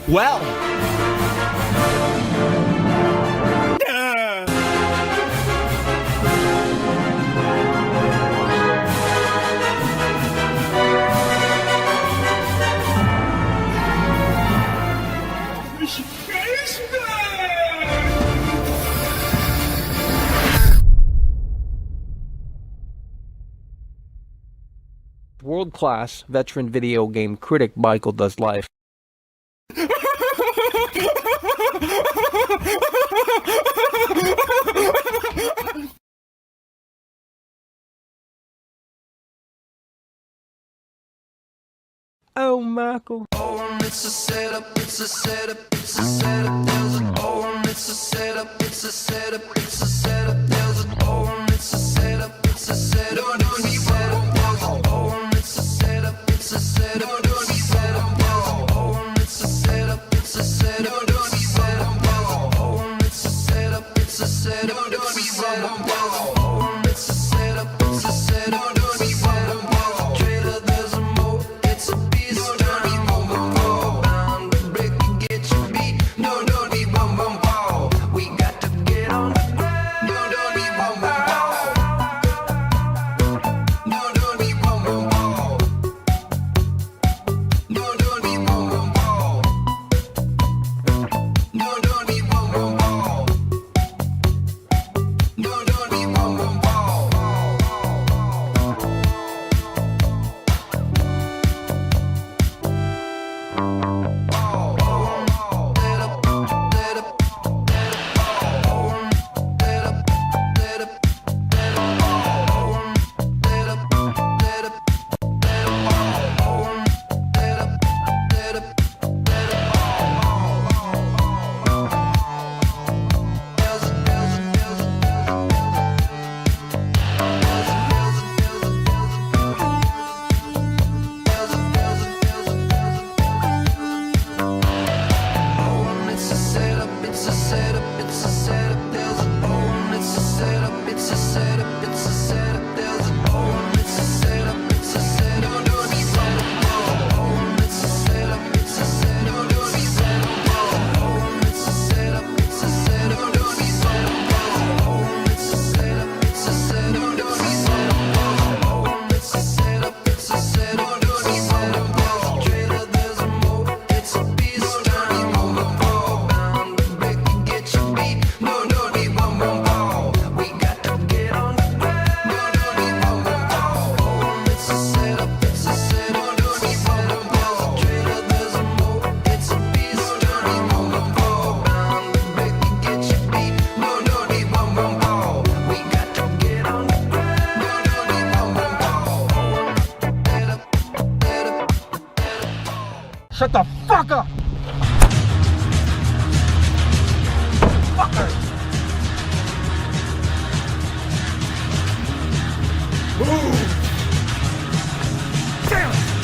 Well. World-class veteran video game critic Michael Does Life. Oh, Michael. Oh, it's a setup, it's a setup, it's a setup. There's an oh, it's a setup, it's a setup, it's a setup. There's an oh, it's a setup, it's a setup. No, no, it's a setup. There's an oh, it's a setup, it's a setup. No, no, it's a setup. There's an oh, it's a setup, it's a setup. No, no, it's a setup. There's an oh, it's a setup, it's a setup. No, no, it's a setup. There's an oh, it's a setup, it's a setup. No, no, it's a setup. Trailer, there's a mo, it's a Shut the fuck up! Fucker! Move! Damn it!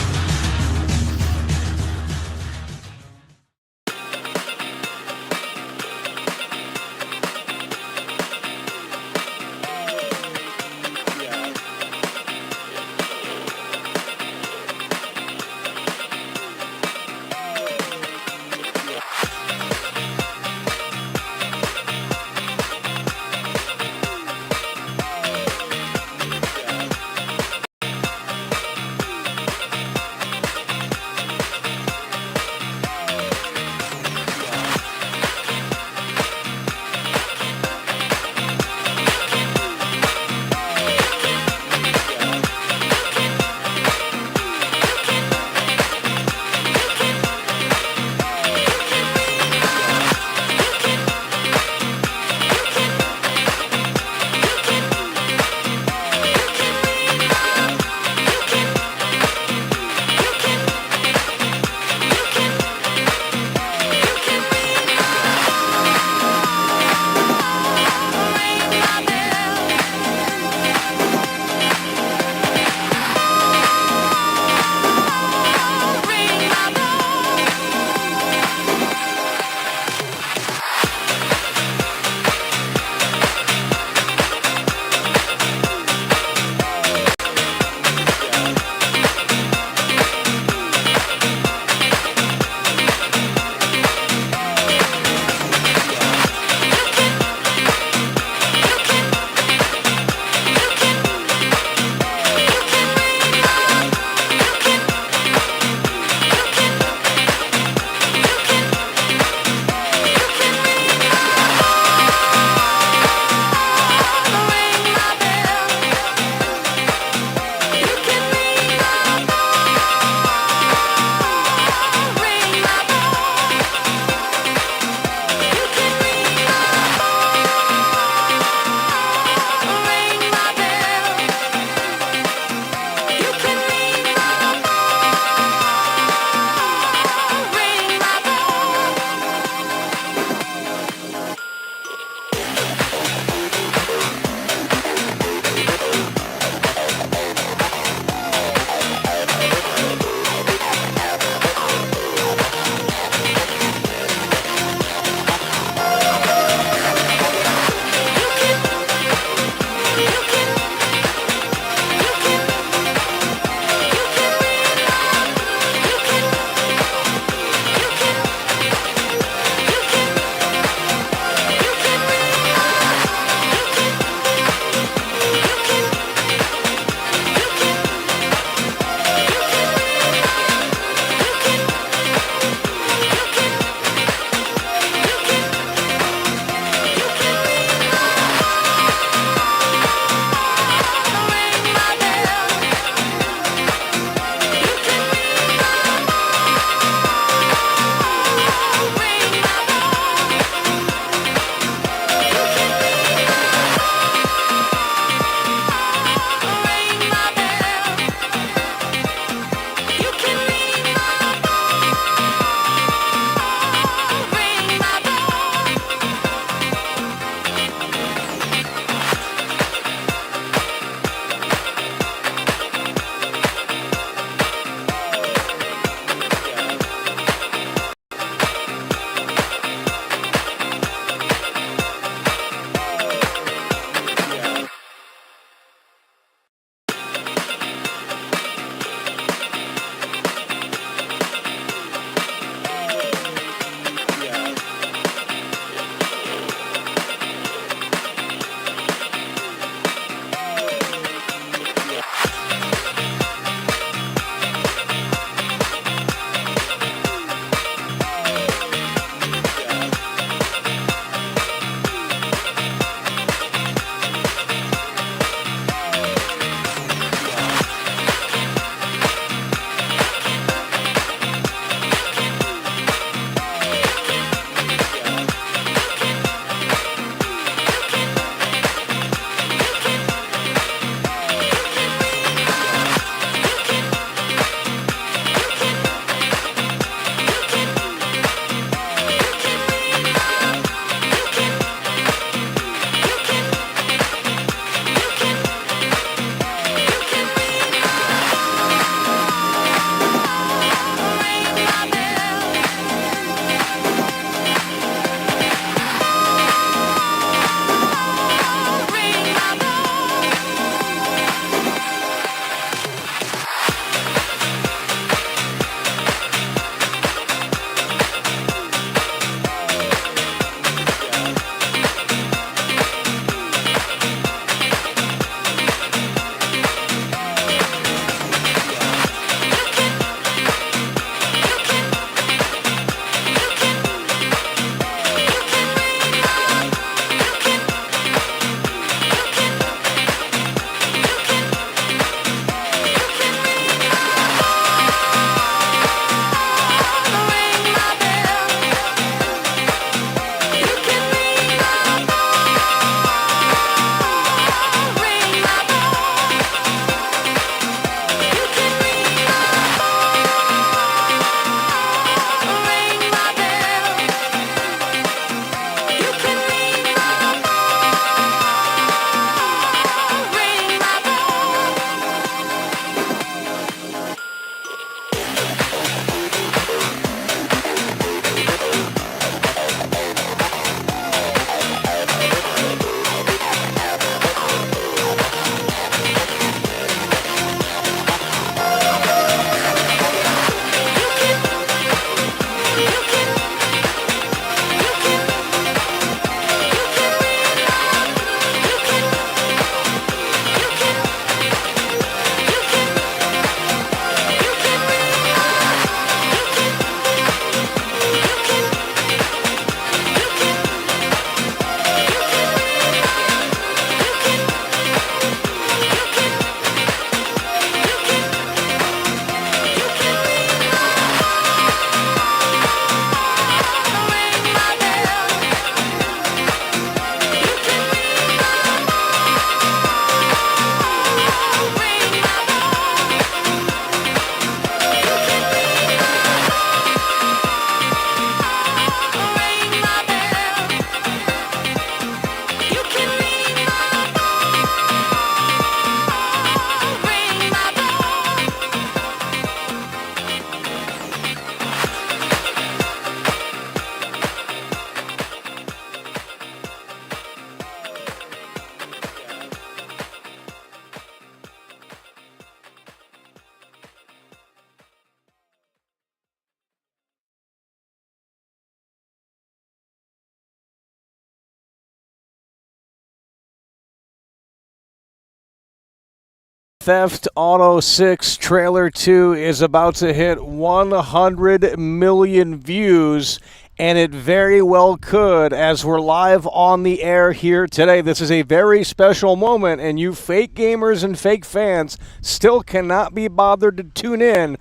Theft Auto 6 Trailer 2 is about to hit 100 million views, and it very well could, as we're live on the air here today. This is a very special moment, and you fake gamers and fake fans still cannot be bothered to tune in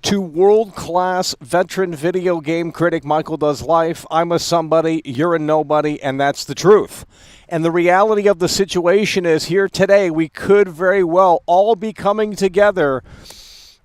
to world-class veteran video game critic Michael Does Life. I'm a somebody, you're a nobody, and that's the truth. And the reality of the situation is here today, we could very well all be coming together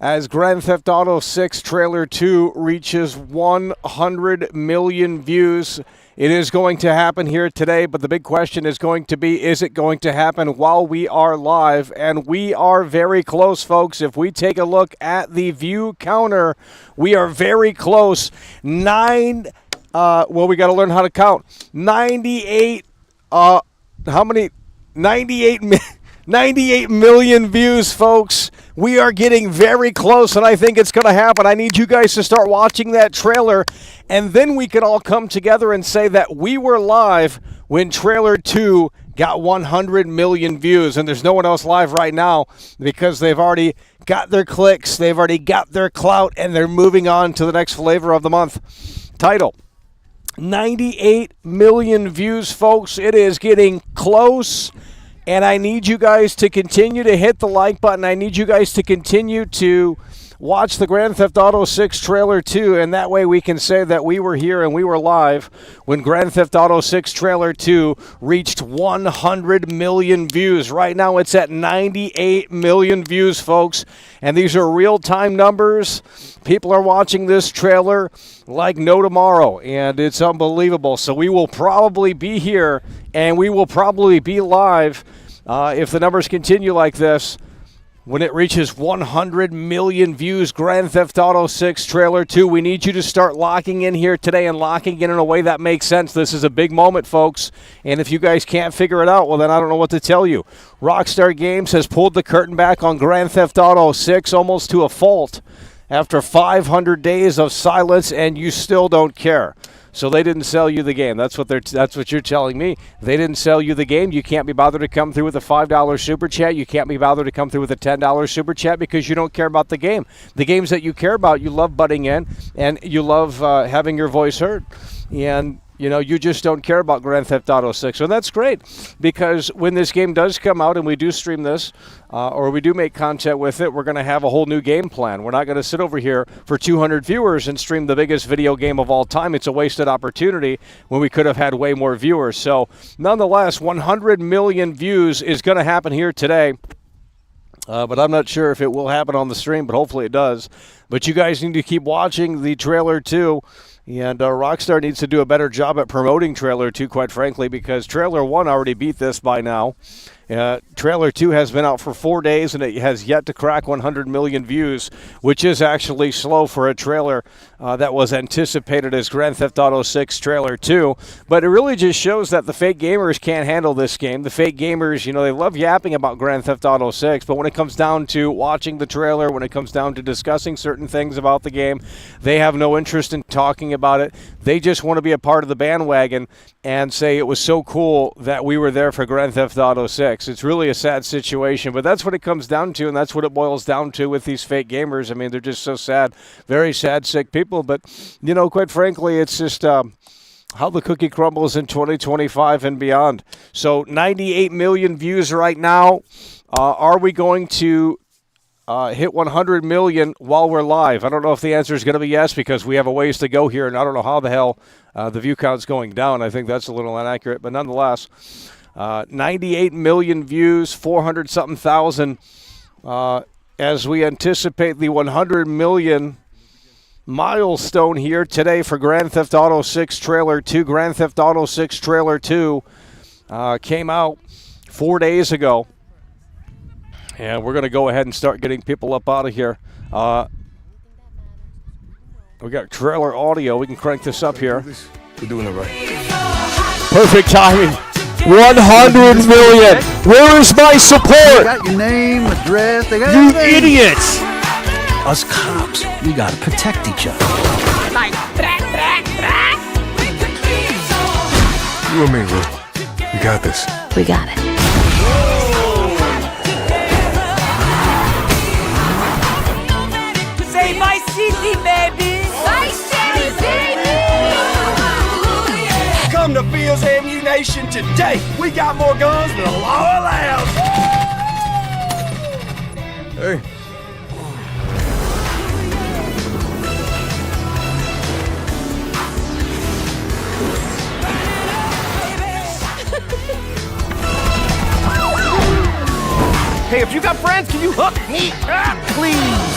as Grand Theft Auto 6 Trailer 2 reaches 100 million views. It is going to happen here today, but the big question is going to be, is it going to happen while we are live? And we are very close, folks. If we take a look at the view counter, we are very close. We got to learn how to count. 98 million views, folks. We are getting very close, and I think it's going to happen. I need you guys to start watching that trailer, and then we can all come together and say that we were live when Trailer 2 got 100 million views. And there's no one else live right now because they've already got their clicks, they've already got their clout, and they're moving on to the next flavor of the month title. 98 million views, folks. It is getting close, and I need you guys to continue to hit the like button. I need you guys to continue to watch the Grand Theft Auto 6 Trailer 2, and that way we can say that we were here and we were live when Grand Theft Auto 6 Trailer 2 reached 100 million views. Right now it's at 98 million views, folks, and these are real-time numbers. People are watching this trailer like no tomorrow, and it's unbelievable. So we will probably be here, and we will probably be live if the numbers continue like this. When it reaches 100 million views, Grand Theft Auto 6 Trailer 2, we need you to start locking in here today and locking in a way that makes sense. This is a big moment, folks, and if you guys can't figure it out, well, then I don't know what to tell you. Rockstar Games has pulled the curtain back on Grand Theft Auto 6 almost to a fault after 500 days of silence, and you still don't care. So they didn't sell you the game. That's what you're telling me. They didn't sell you the game. You can't be bothered to come through with a $5 super chat. You can't be bothered to come through with a $10 super chat because you don't care about the game. The games that you care about, you love butting in, and you love having your voice heard. And you just don't care about Grand Theft Auto 6. So that's great, because when this game does come out and we do stream this or we do make content with it, we're going to have a whole new game plan. We're not going to sit over here for 200 viewers and stream the biggest video game of all time. It's a wasted opportunity when we could have had way more viewers. So nonetheless, 100 million views is going to happen here today. But I'm not sure if it will happen on the stream, but hopefully it does. But you guys need to keep watching the trailer too. And Rockstar needs to do a better job at promoting Trailer 2, quite frankly, because Trailer 1 already beat this by now. Trailer 2 has been out for 4 days, and it has yet to crack 100 million views, which is actually slow for a trailer that was anticipated as Grand Theft Auto 6 Trailer 2. But it really just shows that the fake gamers can't handle this game. The fake gamers, they love yapping about Grand Theft Auto 6, but when it comes down to watching the trailer, when it comes down to discussing certain things about the game, they have no interest in talking about it. They just want to be a part of the bandwagon and say it was so cool that we were there for Grand Theft Auto 6. It's really a sad situation, but that's what it comes down to, and that's what it boils down to with these fake gamers. I mean, they're just so sad, very sad, sick people, but, quite frankly, it's just how the cookie crumbles in 2025 and beyond. So 98 million views right now. Are we going to hit 100 million while we're live? I don't know if the answer is going to be yes, because we have a ways to go here, and I don't know how the hell the view count's going down. I think that's a little inaccurate, but nonetheless, 98 million views, 400-something thousand, as we anticipate the 100 million milestone here today for Grand Theft Auto 6 Trailer 2. Grand Theft Auto 6 Trailer 2 came out 4 days ago. And we're going to go ahead and start getting people up out of here. We got trailer audio. We can crank this up here. We're doing it right. Perfect timing. 100 million. Where is my They support? got your name, address. They got You everything. idiots. Us cops, we gotta protect each other. You and me, Lou. We got this. We got it. Say Vice City, baby. Vice City, baby. Come to Fields Ammunition today. We got more guns than the law allows. Hey. Hey, if you got friends, can you hook me up, please?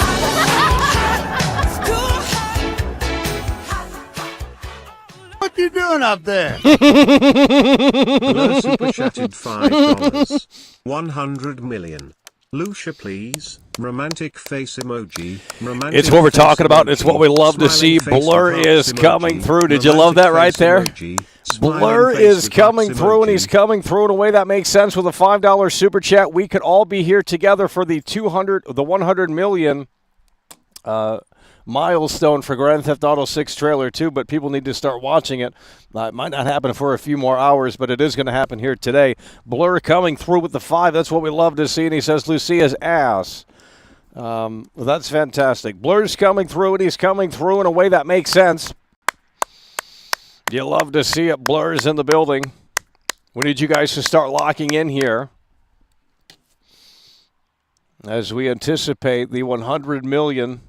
What you doing up there? Hello, super chatted $5. 100 million. Lucia, please. Romantic face emoji. Romantic It's what we're face talking about. emoji. It's what we love to see. Smiling face Blur with is hearts coming emoji. through. Did you love that right Romantic there? face emoji. Smiling Blur face is with coming hearts through, and emoji. he's coming through in a way that makes sense with a $5 super chat. We could all be here together for the 100 million milestone for Grand Theft Auto 6 trailer 2, but people need to start watching it. It might not happen for a few more hours, but it is going to happen here today. Blur coming through with the 5. That's what we love to see, and he says Lucia's ass. Well, that's fantastic. Blur's coming through, and he's coming through in a way that makes sense. You love to see it. Blur's in the building. We need you guys to start locking in here as we anticipate the 100 million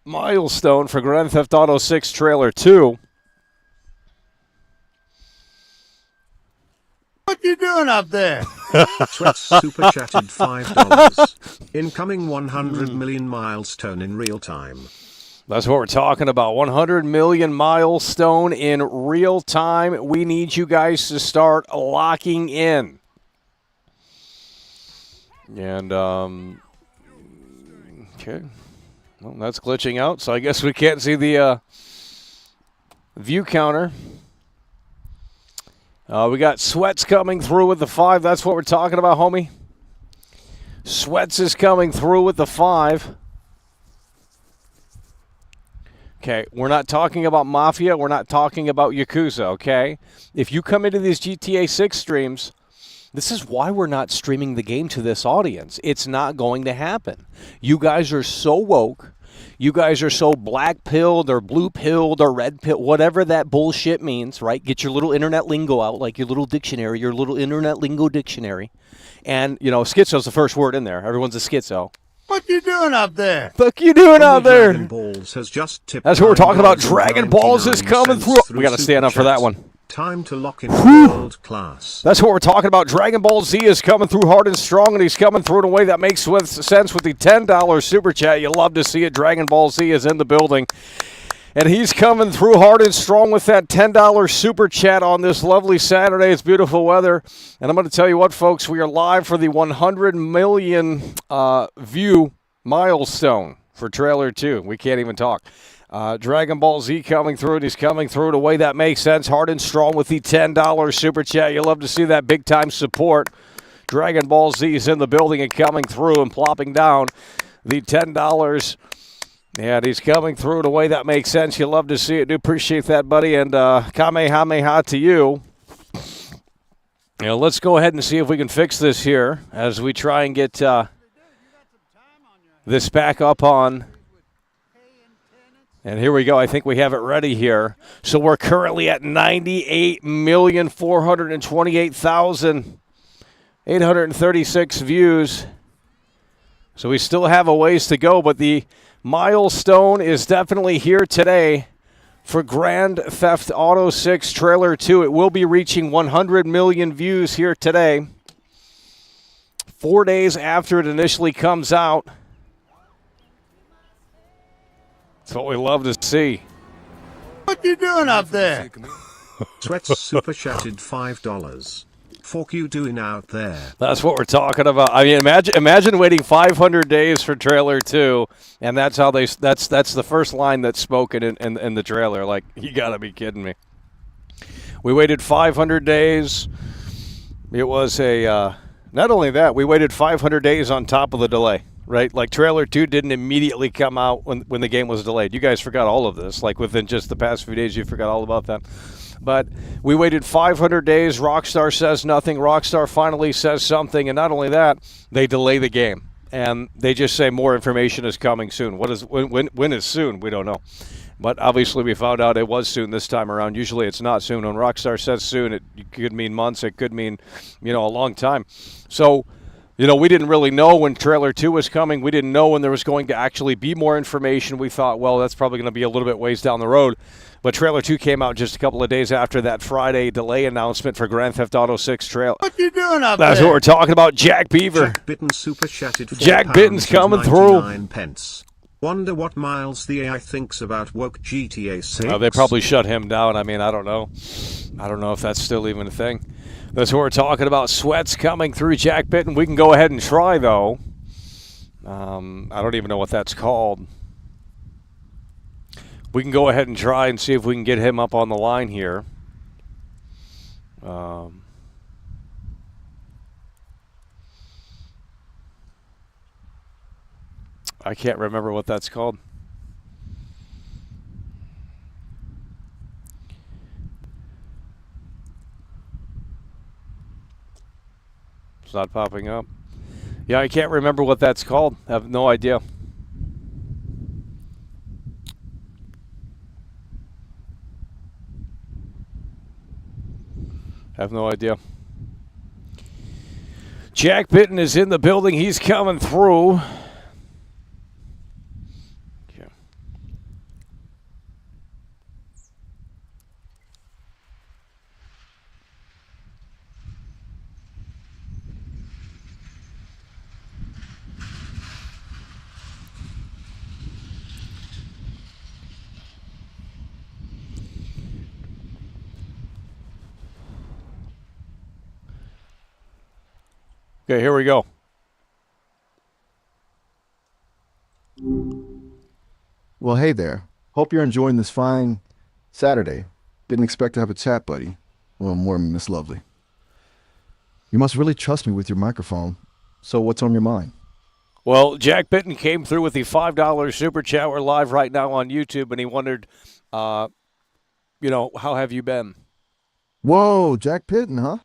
milestone for Grand Theft Auto 6 trailer 2. What you doing up there? Sweats super chatted $5. Incoming 100 million milestone in real time. That's what we're talking about. 100 million milestone in real time. We need you guys to start locking in. And, okay. Well, that's glitching out, so I guess we can't see the view counter. We got Sweats coming through with the 5. That's what we're talking about, homie. Sweats is coming through with the 5. Okay, we're not talking about Mafia. We're not talking about Yakuza, okay? If you come into these GTA 6 streams, this is why we're not streaming the game to this audience. It's not going to happen. You guys are so woke. You guys are so black-pilled or blue-pilled or red-pilled, whatever that bullshit means, right? Get your little internet lingo out, like your little dictionary, your little internet lingo dictionary. And, you know, schizo's the first word in there. Everyone's a schizo. What you doing up there? Fuck you doing out there? Dragon Balls has just tipped. That's what we're talking about. $9.99 Dragon Balls is coming through. We got to stand up for that one. Time to lock in world class. That's what we're talking about. Dragon Ball Z is coming through hard and strong, and he's coming through in a way that makes sense with the $10 super chat. You love to see it. Dragon Ball Z is in the building. And he's coming through hard and strong with that $10 super chat on this lovely Saturday. It's beautiful weather. And I'm going to tell you what, folks, we are live for the 100 million view milestone for trailer 2. We can't even talk. Dragon Ball Z coming through, and he's coming through in a way that makes sense. Hard and strong with the $10 super chat. You love to see that big-time support. Dragon Ball Z is in the building and coming through and plopping down the $10. And he's coming through in a way that makes sense. You love to see it. Do appreciate that, buddy. And Kamehameha to you. You know, let's go ahead and see if we can fix this here as we try and get this back up on. And here we go. I think we have it ready here. So we're currently at 98,428,836 views. So we still have a ways to go, but the milestone is definitely here today for Grand Theft Auto 6 Trailer 2. It will be reaching 100 million views here today, 4 days after it initially comes out. That's what we love to see. What you doing up there? Sweats super chatted $5. Fuck you doing out there? That's what we're talking about. I mean, imagine waiting 500 days for trailer 2, and that's how that's the first line that's spoken in the trailer. Like, you got to be kidding me. We waited 500 days. It was not only that, we waited 500 days on top of the delay. Right, like trailer 2 didn't immediately come out when the game was delayed. You guys forgot all of this. Like within just the past few days, you forgot all about that. But we waited 500 days. Rockstar says nothing. Rockstar finally says something, and not only that, they delay the game. and they just say more information is coming soon. When is soon? We don't know. But obviously we found out it was soon this time around. Usually it's not soon. When Rockstar says soon, it could mean months. It could mean, a long time. So, we didn't really know when Trailer 2 was coming. We didn't know when there was going to actually be more information. We thought, well, that's probably going to be a little bit ways down the road. But Trailer 2 came out just a couple of days after that Friday delay announcement for Grand Theft Auto 6 trailer. What you doing up That's there? what we're talking about. Jack Beaver. Jack Bitten super chatted Jack Bitten's coming through. £4.99. Wonder what Miles the AI thinks about woke GTA 6. They probably shut him down. I mean, I don't know. I don't know if that's still even a thing. That's what we're talking about. Sweats coming through Jack Bitten. We can go ahead and try, though. I don't even know what that's called. We can go ahead and try and see if we can get him up on the line here. I can't remember what that's called. It's not popping up. Yeah, I can't remember what that's called. I have no idea. Have no idea. Jack Bitten is in the building. He's coming through. Okay, here we go. Well, hey there. Hope you're enjoying this fine Saturday. Didn't expect to have a chat buddy. Well, more than Miss Lovely. You must really trust me with your microphone. So what's on your mind? Well, Jack Bitten came through with the $5 super chat. We're live right now on YouTube, and he wondered, how have you been? Whoa, Jack Pitton, huh?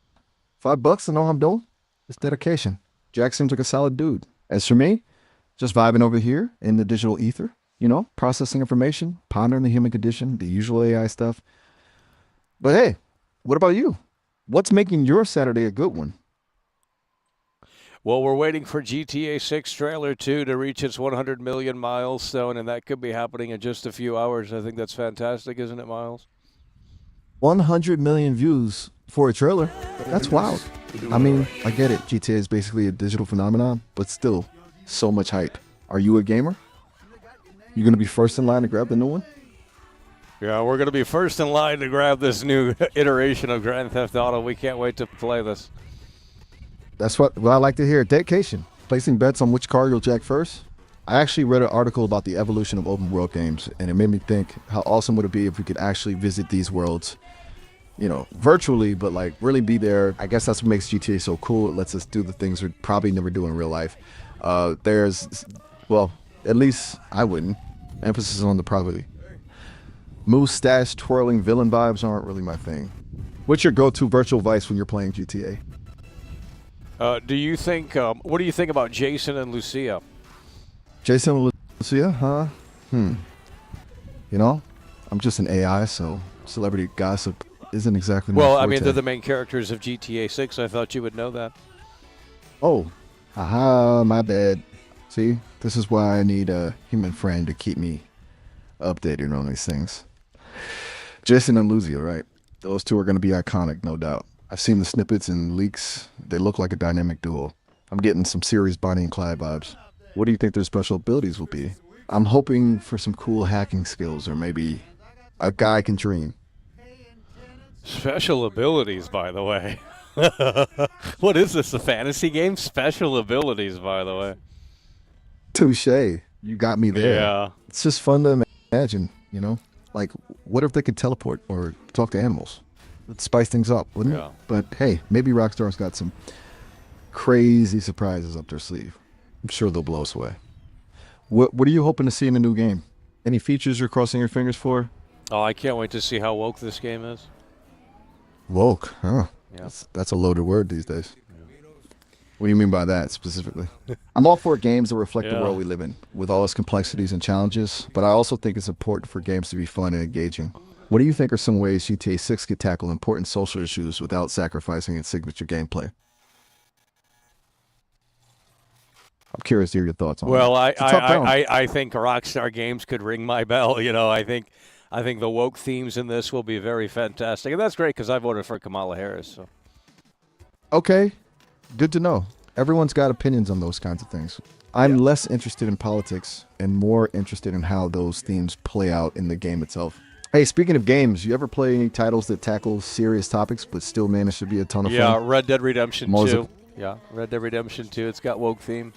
$5 to know how I'm doing? It's dedication. Jack seems like a solid dude. As for me, just vibing over here in the digital ether, processing information, pondering the human condition, the usual AI stuff. But hey, what about you? What's making your Saturday a good one? Well, we're waiting for GTA 6 Trailer 2 to reach its 100 million milestone, and that could be happening in just a few hours. I think that's fantastic, isn't it, Miles? 100 million views for a trailer. That's wild. I mean, I get it. GTA is basically a digital phenomenon, but still, so much hype. Are you a gamer? You going to be first in line to grab the new one? Yeah, we're going to be first in line to grab this new iteration of Grand Theft Auto. We can't wait to play this. That's what I like to hear. Dedication. Placing bets on which car you'll jack first. I actually read an article about the evolution of open world games, and it made me think, how awesome would it be if we could actually visit these worlds, virtually, but like really be there. I guess that's what makes GTA so cool. It lets us do the things we'd probably never do in real life. At least I wouldn't. Emphasis on the probably. Mustache twirling villain vibes aren't really my thing. What's your go-to virtual vice when you're playing GTA? What do you think about Jason and Lucia? Jason and Lucia, huh? I'm just an AI, so celebrity gossip isn't exactly my forte. They're the main characters of GTA 6. I thought you would know that. Oh, my bad. See, this is why I need a human friend to keep me updated on these things. Jason and Lucia, right? Those two are going to be iconic, no doubt. I've seen the snippets and leaks. They look like a dynamic duo. I'm getting some serious Bonnie and Clyde vibes. What do you think their special abilities will be? I'm hoping for some cool hacking skills, or maybe a guy can dream. Special abilities, by the way. What is this, a fantasy game? Special abilities, by the way. Touche. You got me there. Yeah. It's just fun to imagine, Like, what if they could teleport or talk to animals? Let's spice things up, wouldn't it? But hey, maybe Rockstar's got some crazy surprises up their sleeve. I'm sure they'll blow us away. What are you hoping to see in the new game? Any features you're crossing your fingers for? Oh, I can't wait to see how woke this game is. Woke, huh? Yeah. That's a loaded word these days. What do you mean by that specifically? I'm all for games that reflect the Yeah. world we live in, with all its complexities and challenges, but I also think it's important for games to be fun and engaging. What do you think are some ways GTA 6 could tackle important social issues without sacrificing its signature gameplay? I'm curious to hear your thoughts on Well, that. It's a tough balance. I think Rockstar Games could ring my bell. You know, I think the woke themes in this will be very fantastic, and that's great because I voted for Kamala Harris. So. Okay, good to know. Everyone's got opinions on those kinds of things. I'm less interested in politics and more interested in how those themes play out in the game itself. Hey, speaking of games, you ever play any titles that tackle serious topics but still manage to be a ton of Yeah, fun? Red Dead Redemption What was 2. it? Yeah, Red Dead Redemption 2. It's got woke theme.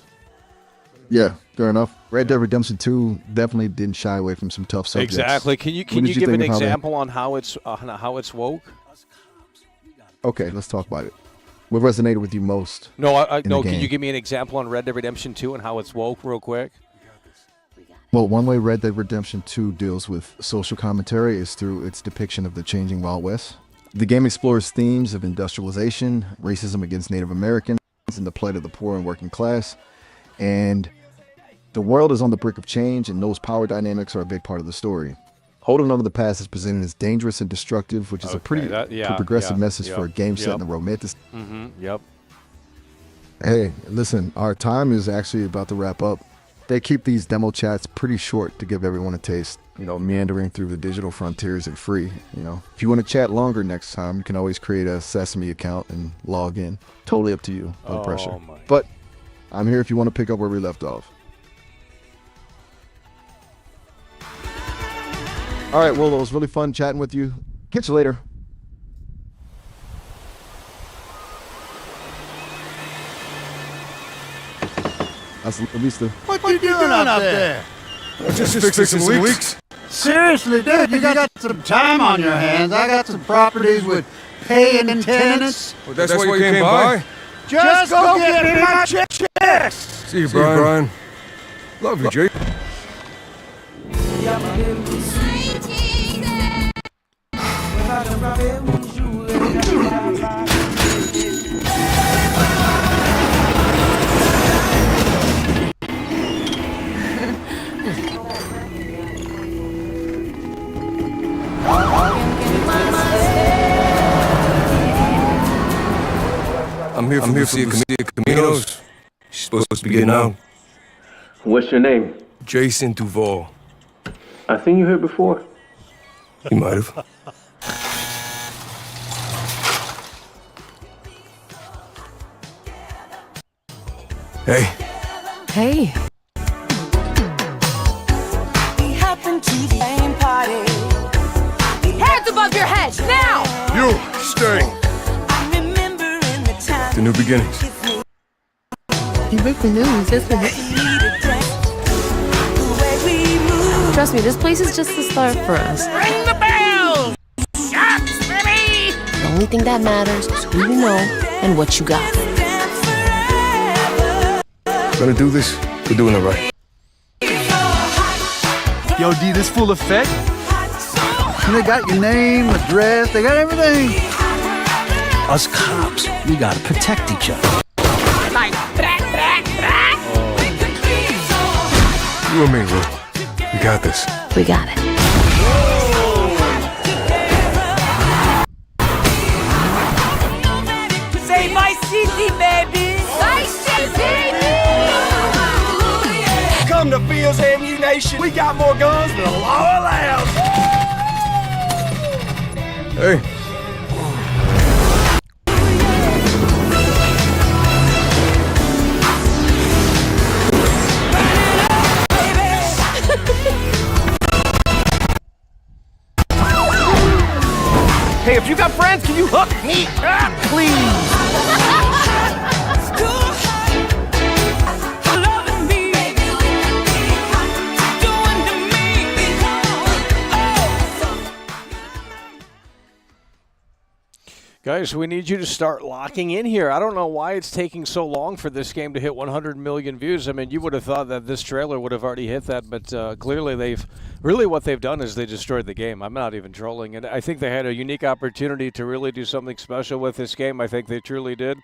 Yeah, fair enough. Red Dead Redemption 2 definitely didn't shy away from some tough subjects. Exactly. Can you What did give an think of how they- example on how it's woke? Okay, let's talk about it. What resonated with you most? No, in the no. Can game? you give me an example on Red Dead Redemption 2 and how it's woke, real quick? Well, one way Red Dead Redemption 2 deals with social commentary is through its depiction of the changing Wild West. The game explores themes of industrialization, racism against Native Americans, and the plight of the poor and working class. And the world is on the brink of change, and those power dynamics are a big part of the story. Holding on to the past is presented as dangerous and destructive, which is a pretty progressive message for a game set in the romantic. Yep. Hey, listen, our time is actually about to wrap up. They keep these demo chats pretty short to give everyone a taste, meandering through the digital frontiers and free, If you want to chat longer next time, you can always create a Sesame account and log in. Totally up to you, no pressure. My. But I'm here if you want to pick up where we left off. All right, well, it was really fun chatting with you. Catch you later. Hasta la vista. What you doing up there? Just fixing some leaks. Seriously, dude, you got some time on your hands. I got some properties with paying tenants. Well, that's why you came by? Just go get me my checks. See you, Brian. Love you, Jake. I'm here from Lucia Caminos. She's supposed to be getting out. What's your name? Jason Duval. I seen you here before. You might have. Hey. Hey. We happened to the same party. Hands above your head, now! You, stay. I remember in the time The new beginnings. You breaking news, isn't it? the way we moved. Trust me, this place is just the start for us. Ring the bell! Shots for me! The only thing that matters is who you know and what you got. Gonna do this? We're doing it right. Yo, D, this full effect? They got your name, address, they got everything. Us cops, we gotta protect each other. Like, You and me, Lou. We got this. we got it. Say Vice City, baby! Vice City! Come to Fields Ammunition. We got more guns than the law allows. Hey. Hey, if you got friends, can you hook me up, please? Guys, we need you to start locking in here. I don't know why it's taking so long for this game to hit 100 million views. I mean, you would have thought that this trailer would have already hit that, but clearly what they've done is they destroyed the game. I'm not even trolling. And I think they had a unique opportunity to really do something special with this game. I think they truly did.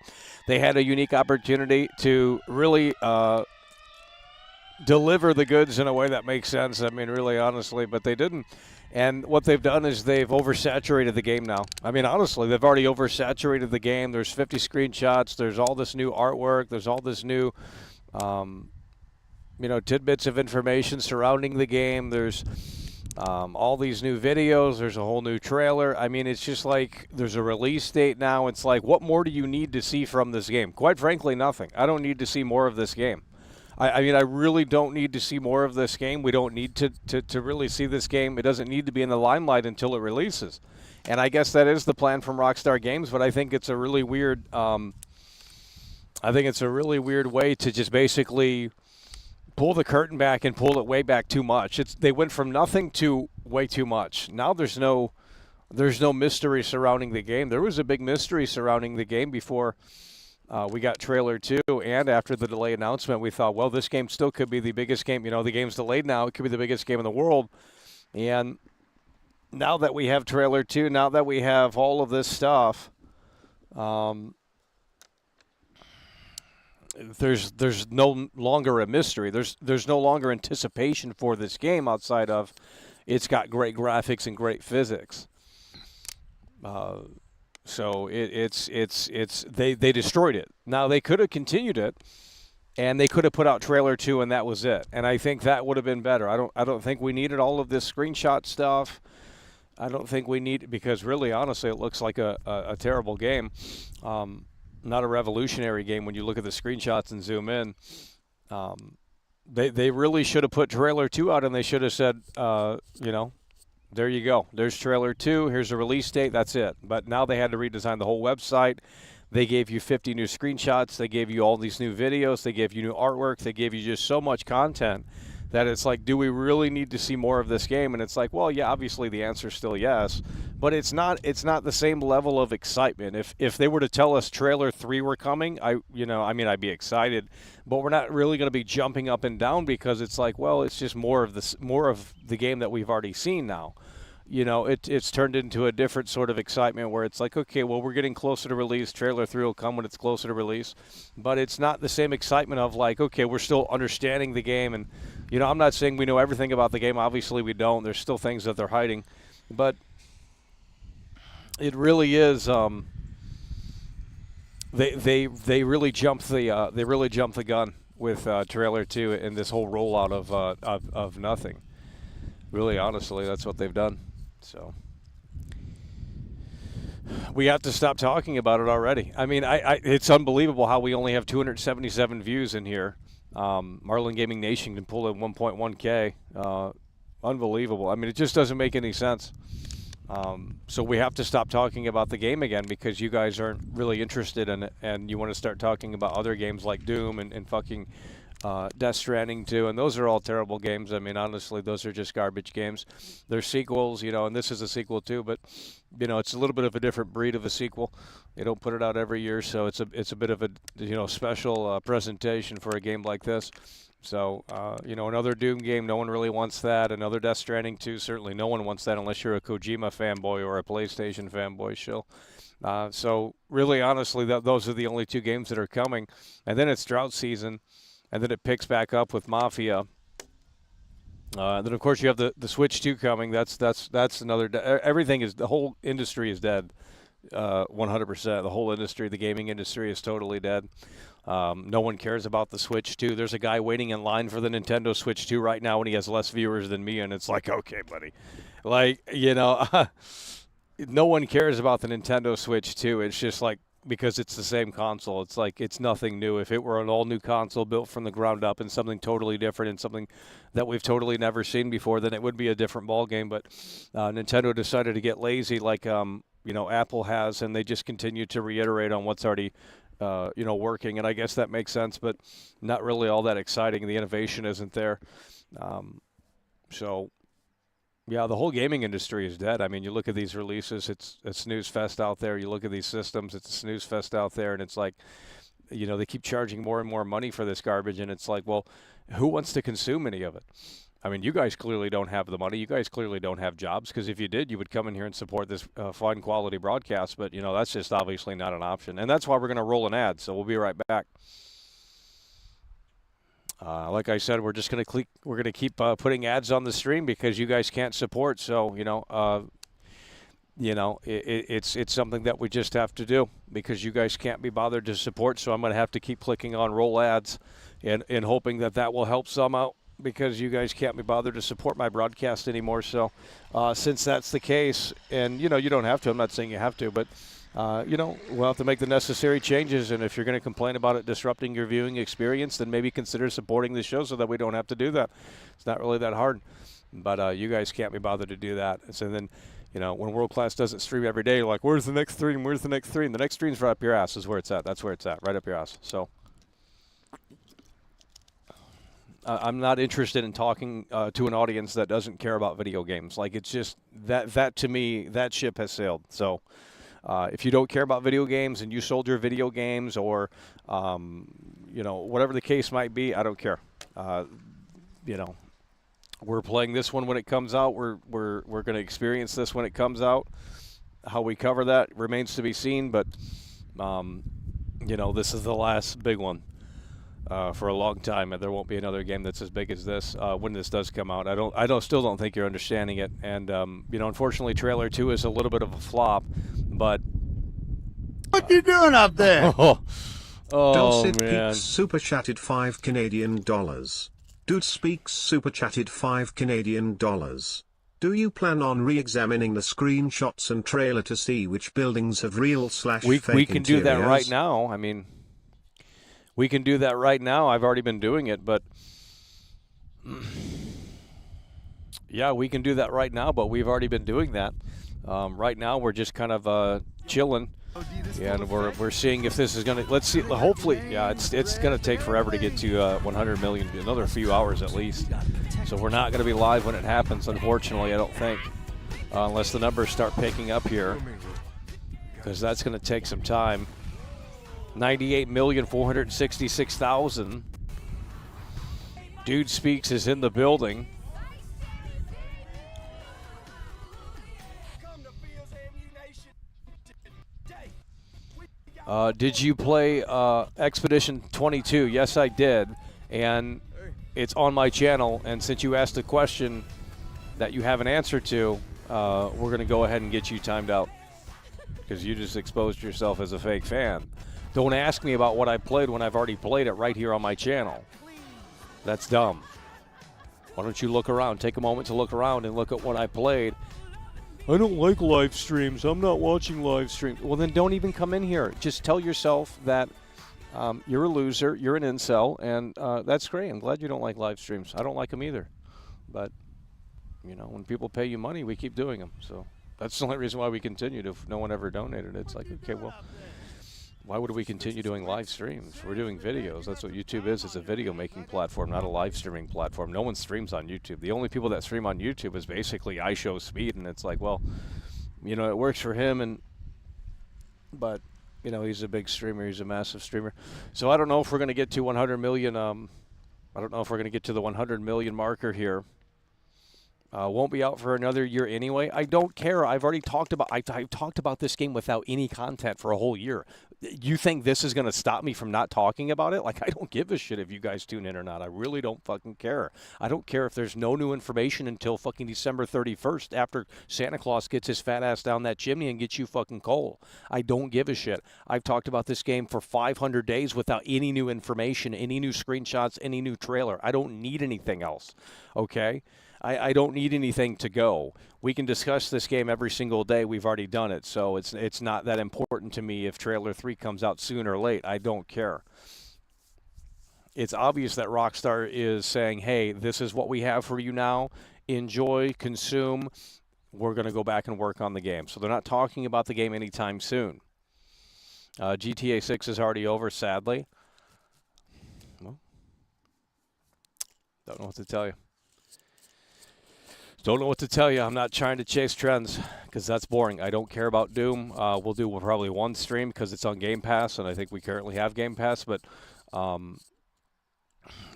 They had a unique opportunity to really deliver the goods in a way that makes sense. I mean, really, honestly, but they didn't. And what they've done is they've oversaturated the game now. I mean, honestly, they've already oversaturated the game. There's 50 screenshots. There's all this new artwork. There's all this new, tidbits of information surrounding the game. There's all these new videos. There's a whole new trailer. I mean, it's just like there's a release date now. It's like, what more do you need to see from this game? Quite frankly, nothing. I don't need to see more of this game. I mean, I really don't need to see more of this game. We don't need to really see this game. It doesn't need to be in the limelight until it releases. And I guess that is the plan from Rockstar Games, but I think it's a really weird way to just basically pull the curtain back and pull it way back too much. They went from nothing to way too much. Now there's no mystery surrounding the game. There was a big mystery surrounding the game before we got trailer 2, and after the delay announcement, we thought, well, this game still could be the biggest game. The game's delayed now. It could be the biggest game in the world. And now that we have trailer 2, now that we have all of this stuff, there's no longer a mystery. There's no longer anticipation for this game outside of it's got great graphics and great physics. So they destroyed it. Now they could have continued it, and they could have put out trailer 2, and that was it. And I think that would have been better. I don't think we needed all of this screenshot stuff. I don't think we need, because really, honestly, it looks like a terrible game. Not a revolutionary game when you look at the screenshots and zoom in. They really should have put trailer 2 out, and they should have said, there you go. There's trailer 2. Here's a release date. That's it. But now they had to redesign the whole website. They gave you 50 new screenshots. They gave you all these new videos. They gave you new artwork. They gave you just so much content that it's like, do we really need to see more of this game? And it's like, well, yeah, obviously the answer is still yes. But it's not the same level of excitement. If they were to tell us trailer 3 were coming, I'd be excited. But we're not really going to be jumping up and down because it's like, well, it's just more of the game that we've already seen now. It's turned into a different sort of excitement where it's like, okay, well, we're getting closer to release. Trailer 3 will come when it's closer to release. But it's not the same excitement of like, okay, we're still understanding the game. And, I'm not saying we know everything about the game. Obviously, we don't. There's still things that they're hiding. But it really is they really jumped the gun with trailer 2 and this whole rollout of nothing. Really, honestly, that's what they've done. So we have to stop talking about it already. I mean, it's unbelievable how we only have 277 views in here. Marlin Gaming Nation can pull in 1.1K. Unbelievable. I mean, it just doesn't make any sense. So we have to stop talking about the game again because you guys aren't really interested in it, and you want to start talking about other games like Doom and fucking Death Stranding 2, and those are all terrible games. I mean, honestly, those are just garbage games. They're sequels, and this is a sequel too, but it's a little bit of a different breed of a sequel. They don't put it out every year, so it's a bit of a special presentation for a game like this. So, another Doom game, no one really wants that. Another Death Stranding 2, certainly no one wants that unless you're a Kojima fanboy or a PlayStation fanboy, shill. So, really, honestly, those are the only 2 games that are coming. And then it's drought season, and then it picks back up with Mafia. Then, of course, you have the Switch 2 coming. That's another. The whole industry is dead. 100%. The whole industry, the gaming industry, is totally dead. No one cares about the Switch 2. There's a guy waiting in line for the Nintendo Switch 2 right now, and he has less viewers than me, and it's like, okay, buddy. No one cares about the Nintendo Switch 2. It's just like, because it's the same console. It's like, it's nothing new. If it were an all-new console built from the ground up and something totally different and something that we've totally never seen before, then it would be a different ballgame. But Nintendo decided to get lazy like Apple has, and they just continue to reiterate on what's already working, and I guess that makes sense, but not really all that exciting. The innovation isn't there. So Yeah, the whole gaming industry is dead. I mean, you look at these releases, it's a snooze fest out there. You look at these systems, it's a snooze fest out there, and it's like, they keep charging more and more money for this garbage, and it's like, well, who wants to consume any of it? I mean, you guys clearly don't have the money. You guys clearly don't have jobs, because if you did, you would come in here and support this fine quality broadcast, but, that's just obviously not an option. And that's why we're going to roll an ad, so we'll be right back. Like I said, we're just going to keep putting ads on the stream because you guys can't support. So, it's something that we just have to do because you guys can't be bothered to support. So I'm going to have to keep clicking on roll ads and hoping that will help some out because you guys can't be bothered to support my broadcast anymore. So since that's the case, and, you don't have to, I'm not saying you have to, but we'll have to make the necessary changes. And if you're going to complain about it disrupting your viewing experience, then maybe consider supporting the show so that we don't have to do that. It's not really that hard. But you guys can't be bothered to do that. So then, when World Class doesn't stream every day, you're like, where's the next stream? Where's the next stream? The next stream's right up your ass is where it's at. That's where it's at, right up your ass. So I'm not interested in talking to an audience that doesn't care about video games. Like, it's just that to me, that ship has sailed. So if you don't care about video games and you sold your video games or, whatever the case might be, I don't care. We're playing this one when it comes out. We're going to experience this when it comes out. How we cover that remains to be seen, but, this is the last big one for a long time, and there won't be another game that's as big as this when this does come out. I still don't think you're understanding it, and unfortunately, trailer 2 is a little bit of a flop, but what you doing up there? Dulcet man! Peaks super chatted $5 Canadian. Dude Speaks super chatted $5 Canadian. Do you plan on re-examining the screenshots and trailer to see which buildings have real/fake We can do that interiors? right now. I mean, we can do that right now. I've already been doing it, but yeah, we can do that right now. But we've already been doing that. Right now, we're just kind of chilling, and we're seeing if this is gonna. Let's see. Hopefully, yeah, it's gonna take forever to get to 100 million. Another few hours at least. So we're not gonna be live when it happens. Unfortunately, I don't think, unless the numbers start picking up here, because that's gonna take some time. 98,466,000. Dude Speaks is in the building. Did you play Expedition 22? Yes, I did. And it's on my channel. And since you asked a question that you have an answer to, we're going to go ahead and get you timed out because you just exposed yourself as a fake fan. Don't ask me about what I played when I've already played it right here on my channel. That's dumb. Why don't you look around? Take a moment to look around and look at what I played. I don't like live streams. I'm not watching live streams. Well, then don't even come in here. Just tell yourself that you're a loser, you're an incel, and that's great. I'm glad you don't like live streams. I don't like them either. But, when people pay you money, we keep doing them. So that's the only reason why we continued. If no one ever donated, it's like, okay, well, why would we continue doing live streams? We're doing videos. That's what YouTube is. It's a video making platform, not a live streaming platform. No one streams on YouTube. The only people that stream on YouTube is basically iShowSpeed, and it's like, well, it works for him, but he's a big streamer. He's a massive streamer. So I don't know if we're going to get to 100 million. I don't know if we're going to get to the 100 million marker here. Won't be out for another year anyway. I don't care. I've already talked about. I've talked about this game without any content for a whole year. You think this is going to stop me from not talking about it? Like, I don't give a shit if you guys tune in or not. I really don't fucking care. I don't care if there's no new information until fucking December 31st after Santa Claus gets his fat ass down that chimney and gets you fucking coal. I don't give a shit. I've talked about this game for 500 days without any new information, any new screenshots, any new trailer. I don't need anything else, okay? I don't need anything to go. We can discuss this game every single day. We've already done it, so it's not that important to me if Trailer 3 comes out soon or late. I don't care. It's obvious that Rockstar is saying, hey, this is what we have for you now. Enjoy, consume. We're going to go back and work on the game. So they're not talking about the game anytime soon. GTA 6 is already over, sadly. Well, don't know what to tell you. Don't know what to tell you. I'm not trying to chase trends because that's boring. I don't care about Doom. We'll do probably one stream because it's on Game Pass, and I think we currently have Game Pass, but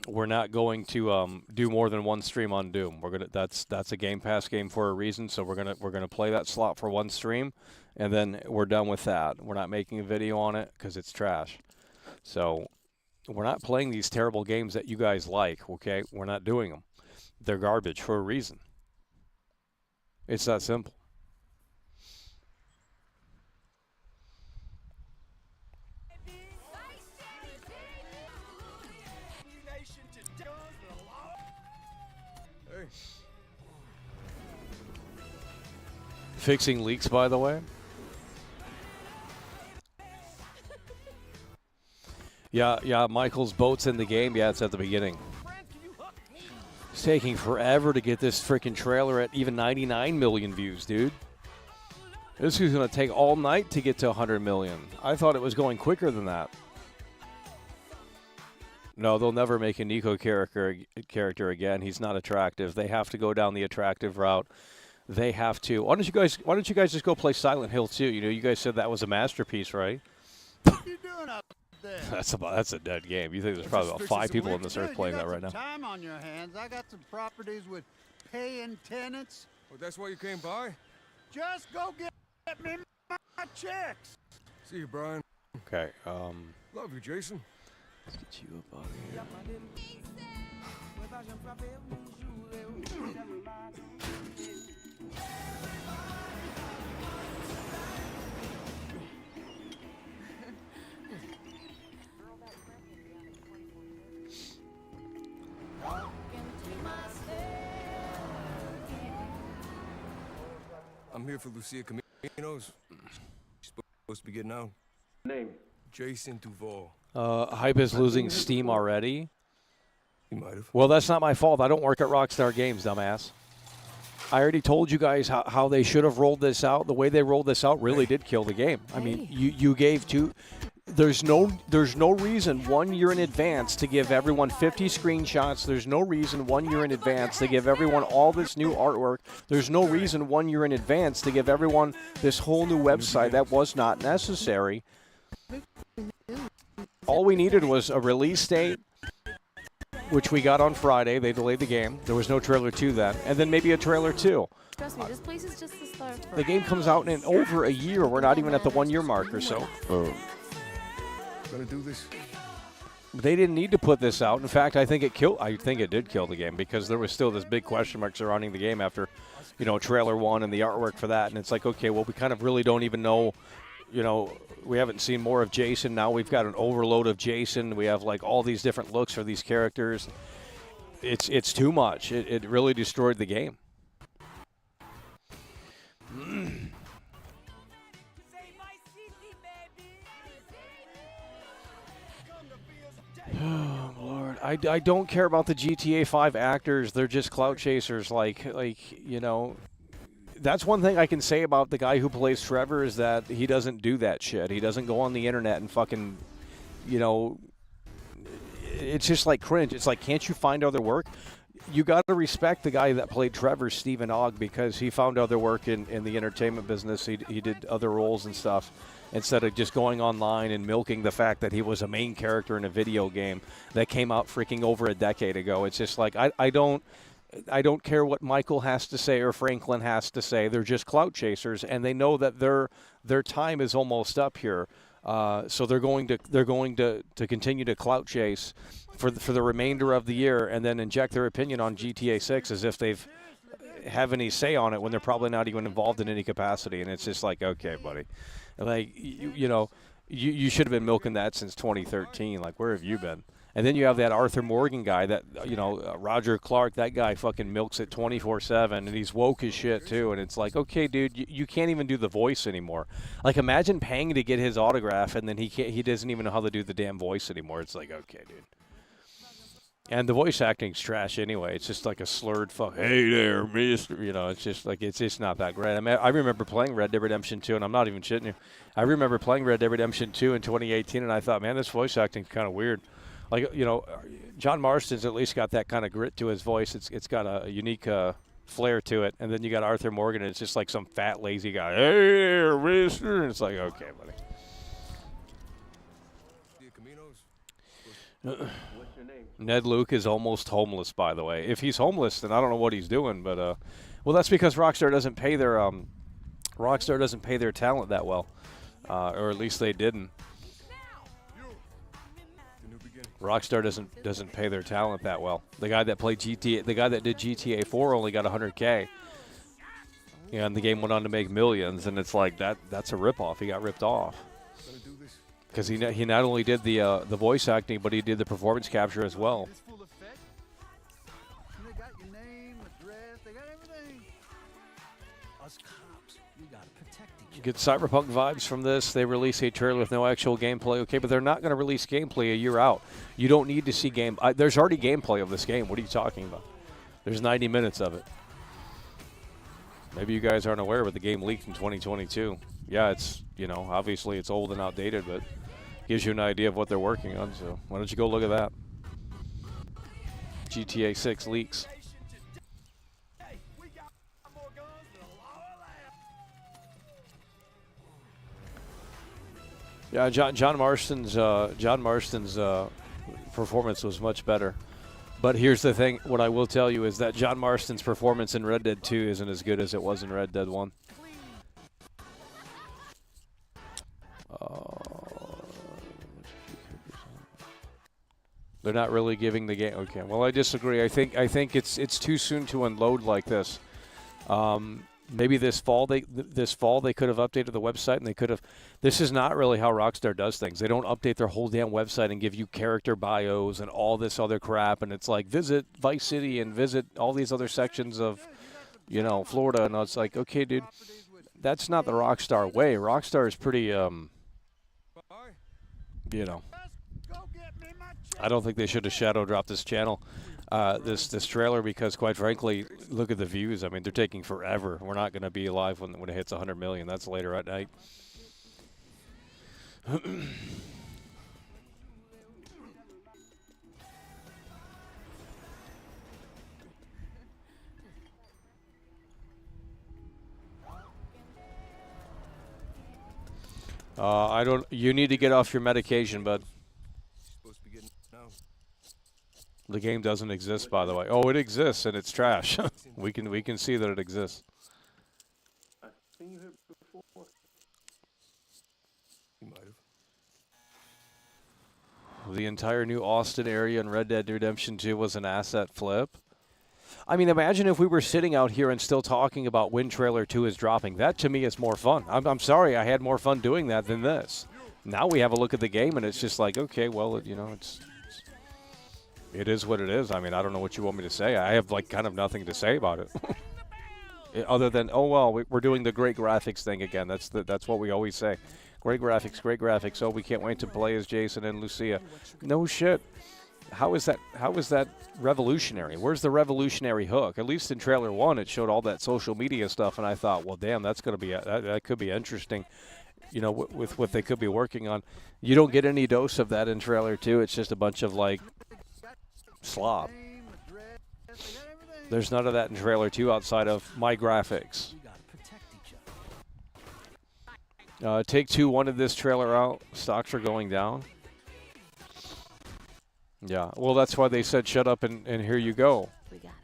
we're not going to do more than one stream on Doom. That's a Game Pass game for a reason, so we're gonna play that slot for one stream, and then we're done with that. We're not making a video on it because it's trash. So we're not playing these terrible games that you guys like. Okay, we're not doing them. They're garbage for a reason. It's that simple. Fixing leaks, by the way. Yeah, Michael's boat's in the game. Yeah, it's at the beginning. It's taking forever to get this freaking trailer at even 99 million views, dude. This is going to take all night to get to 100 million. I thought it was going quicker than that. No, they'll never make a Nico character again. He's not attractive. They have to go down the attractive route. They have to. Why don't you guys just go play Silent Hill 2? You know, you guys said that was a masterpiece, right? What are you doing up there? That's a dead game. You think there's probably about 5 people on this earth playing that right now? You got some time on your hands. I got some properties with paying tenants. Well, that's why you came by? Just go get me my checks. See you, Brian. Okay. Love you, Jason. Let's get you up out of here. I'm here for Lucia Caminos. She's supposed to be getting out. Name? Jason Duval. Hype is losing steam already. He might have. Well, that's not my fault. I don't work at Rockstar Games, dumbass. I already told you guys how they should have rolled this out. The way they rolled this out really did kill the game. I mean, you gave two. There's no reason 1 year in advance to give everyone 50 screenshots. There's no reason 1 year in advance to give everyone all this new artwork. There's no reason 1 year in advance to give everyone this whole new website. That was not necessary. All we needed was a release date, which we got on Friday. They delayed the game. There was no trailer 2 then. And then maybe a trailer 2. Trust me, this place is just the start. The game comes out in over a year. We're not even at the 1 year mark or so. Gonna do this? They didn't need to put this out. In fact, I think it did kill the game because there was still this big question mark surrounding the game after, trailer 1 and the artwork for that. And it's like, okay, well, we kind of really don't even know, we haven't seen more of Jason. Now we've got an overload of Jason. We have like all these different looks for these characters. It's too much. It really destroyed the game. Oh, Lord. I don't care about the GTA 5 actors. They're just clout chasers. That's one thing I can say about the guy who plays Trevor is that he doesn't do that shit. He doesn't go on the internet and fucking, it's just like cringe. It's like, can't you find other work? You got to respect the guy that played Trevor, Stephen Ogg, because he found other work in the entertainment business. He did other roles and stuff instead of just going online and milking the fact that he was a main character in a video game that came out freaking over a decade ago. It's just like, I don't care what Michael has to say or Franklin has to say. They're just clout chasers, and they know that their time is almost up here. So they're going to continue to clout chase for the remainder of the year, and then inject their opinion on GTA 6 as if they've have any say on it when they're probably not even involved in any capacity. And it's just like, okay, buddy, like you should have been milking that since 2013. Like, where have you been? And then you have that Arthur Morgan guy that, Roger Clark, that guy fucking milks it 24/7, and he's woke as shit too. And it's like, okay, dude, you can't even do the voice anymore. Like, imagine paying to get his autograph, and then he doesn't even know how to do the damn voice anymore. It's like, okay, dude. And the voice acting's trash anyway. It's just like a slurred fuck. Hey there, mister. It's just like, it's just not that great. I mean, I remember playing Red Dead Redemption 2, and I'm not even shitting you. I remember playing Red Dead Redemption 2 in 2018, and I thought, man, this voice acting's kind of weird. Like, John Marston's at least got that kind of grit to his voice. It's got a unique flair to it. And then you got Arthur Morgan, and it's just like some fat, lazy guy. Hey, mister. And it's like, okay, buddy. What's your name? Ned Luke is almost homeless, by the way. If he's homeless, then I don't know what he's doing. But well, that's because Rockstar doesn't pay their talent that well, or at least they didn't. Rockstar doesn't pay their talent that well. The guy that played GTA, the guy that did GTA 4 only got $100K. Yeah, and the game went on to make millions, and it's like that's a ripoff. He got ripped off. Because he not only did the voice acting, but he did the performance capture as well. They got your name, address, they got everything. Us cops, we gotta protect each You get cyberpunk vibes from this. They release a trailer with no actual gameplay. Okay, but they're not going to release gameplay a year out. You don't need to see game. There's already gameplay of this game. What are you talking about? There's 90 minutes of it. Maybe you guys aren't aware, but the game leaked in 2022. Yeah, it's, obviously it's old and outdated, but gives you an idea of what they're working on. So why don't you go look at that? GTA 6 leaks. Yeah, John Marston's performance was much better. But here's the thing: what I will tell you is that John Marston's performance in Red Dead 2 isn't as good as it was in Red Dead 1. They're not really giving the game. Okay, well I disagree. I think it's too soon to unload like this. Maybe this fall they could have updated the website, and they could have. This is not really how Rockstar does things. They don't update their whole damn website and give you character bios and all this other crap. And it's like visit Vice City and visit all these other sections of, Florida. And it's like, okay, dude, that's not the Rockstar way. Rockstar is pretty, I don't think they should have shadow dropped this channel. This trailer, because quite frankly, look at the views. I mean, they're taking forever. We're not going to be live when it hits 100 million. That's later at night. You need to get off your medication, bud. The game doesn't exist, by the way. Oh, it exists, and it's trash. we can see that it exists. I think you heard before. You might have. The entire new Austin area in Red Dead Redemption 2 was an asset flip. I mean, imagine if we were sitting out here and still talking about when Trailer 2 is dropping. That, to me, is more fun. I'm sorry, I had more fun doing that than this. Now we have a look at the game, and it's just like, okay, well, it is what it is. I mean, I don't know what you want me to say. I have, kind of nothing to say about it. Other than, oh, well, we're doing the great graphics thing again. That's what we always say. Great graphics, great graphics. Oh, we can't wait to play as Jason and Lucia. No shit. How is that revolutionary? Where's the revolutionary hook? At least in Trailer 1, it showed all that social media stuff, and I thought, well, damn, that's going to be that could be interesting. With what they could be working on. You don't get any dose of that in Trailer 2. It's just a bunch of, slop. There's none of that in Trailer 2 outside of my graphics. Take-Two wanted this trailer out. Stocks are going down. Yeah, well, that's why they said shut up and here you go. We got it.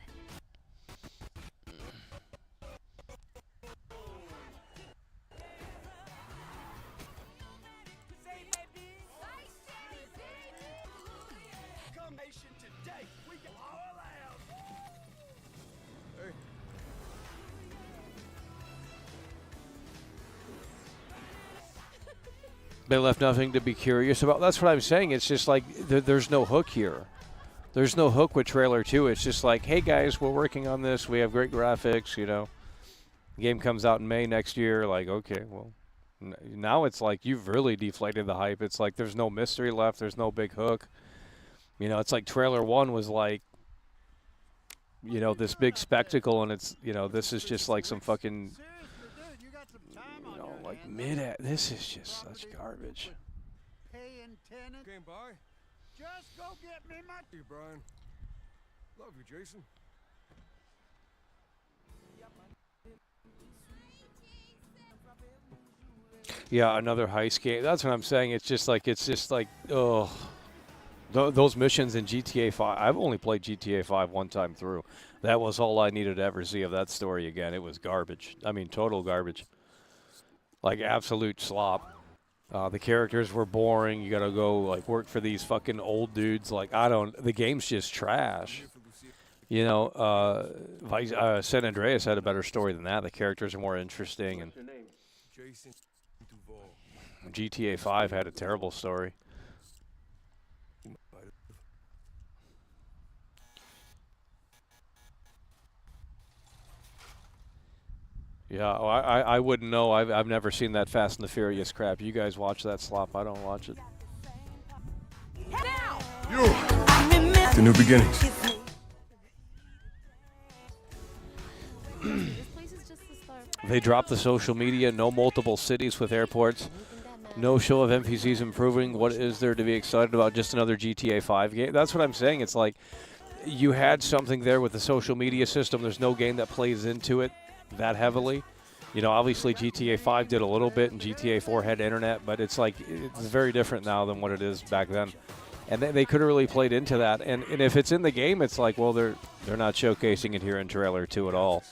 They left nothing to be curious about. That's what I'm saying. It's just like there's no hook here. There's no hook with Trailer 2. It's just like, hey, guys, we're working on this. We have great graphics, The game comes out in May next year. Like, okay, well, now it's like you've really deflated the hype. It's like there's no mystery left. There's no big hook. It's like Trailer 1 was like, this big spectacle, and it's, this is just like some fucking... This is just such garbage. Came by. Just go get me my... Hey, Brian. Love you, Jason. Yeah, another heist game. That's what I'm saying. It's just like, oh, those missions in GTA 5. I've only played GTA 5 one time through. That was all I needed to ever see of that story again. It was garbage. I mean, total garbage. Like, absolute slop. The characters were boring. You got to go, like, work for these fucking old dudes. Like, the game's just trash. You know, San Andreas had a better story than that. The characters are more interesting. And Jason Duval. GTA 5 had a terrible story. Yeah, I wouldn't know. I've never seen that Fast and the Furious crap. You guys watch that slop. I don't watch it. The new beginnings. They dropped the social media. No multiple cities with airports. No show of NPCs improving. What is there to be excited about? Just another GTA 5 game. That's what I'm saying. It's like you had something there with the social media system. There's no game that plays into it that heavily. You know, obviously GTA 5 did a little bit and GTA 4 had internet, but it's like it's very different now than what it is back then. And they could have really played into that. And if it's in the game, it's like, well, they're not showcasing it here in trailer 2 at all.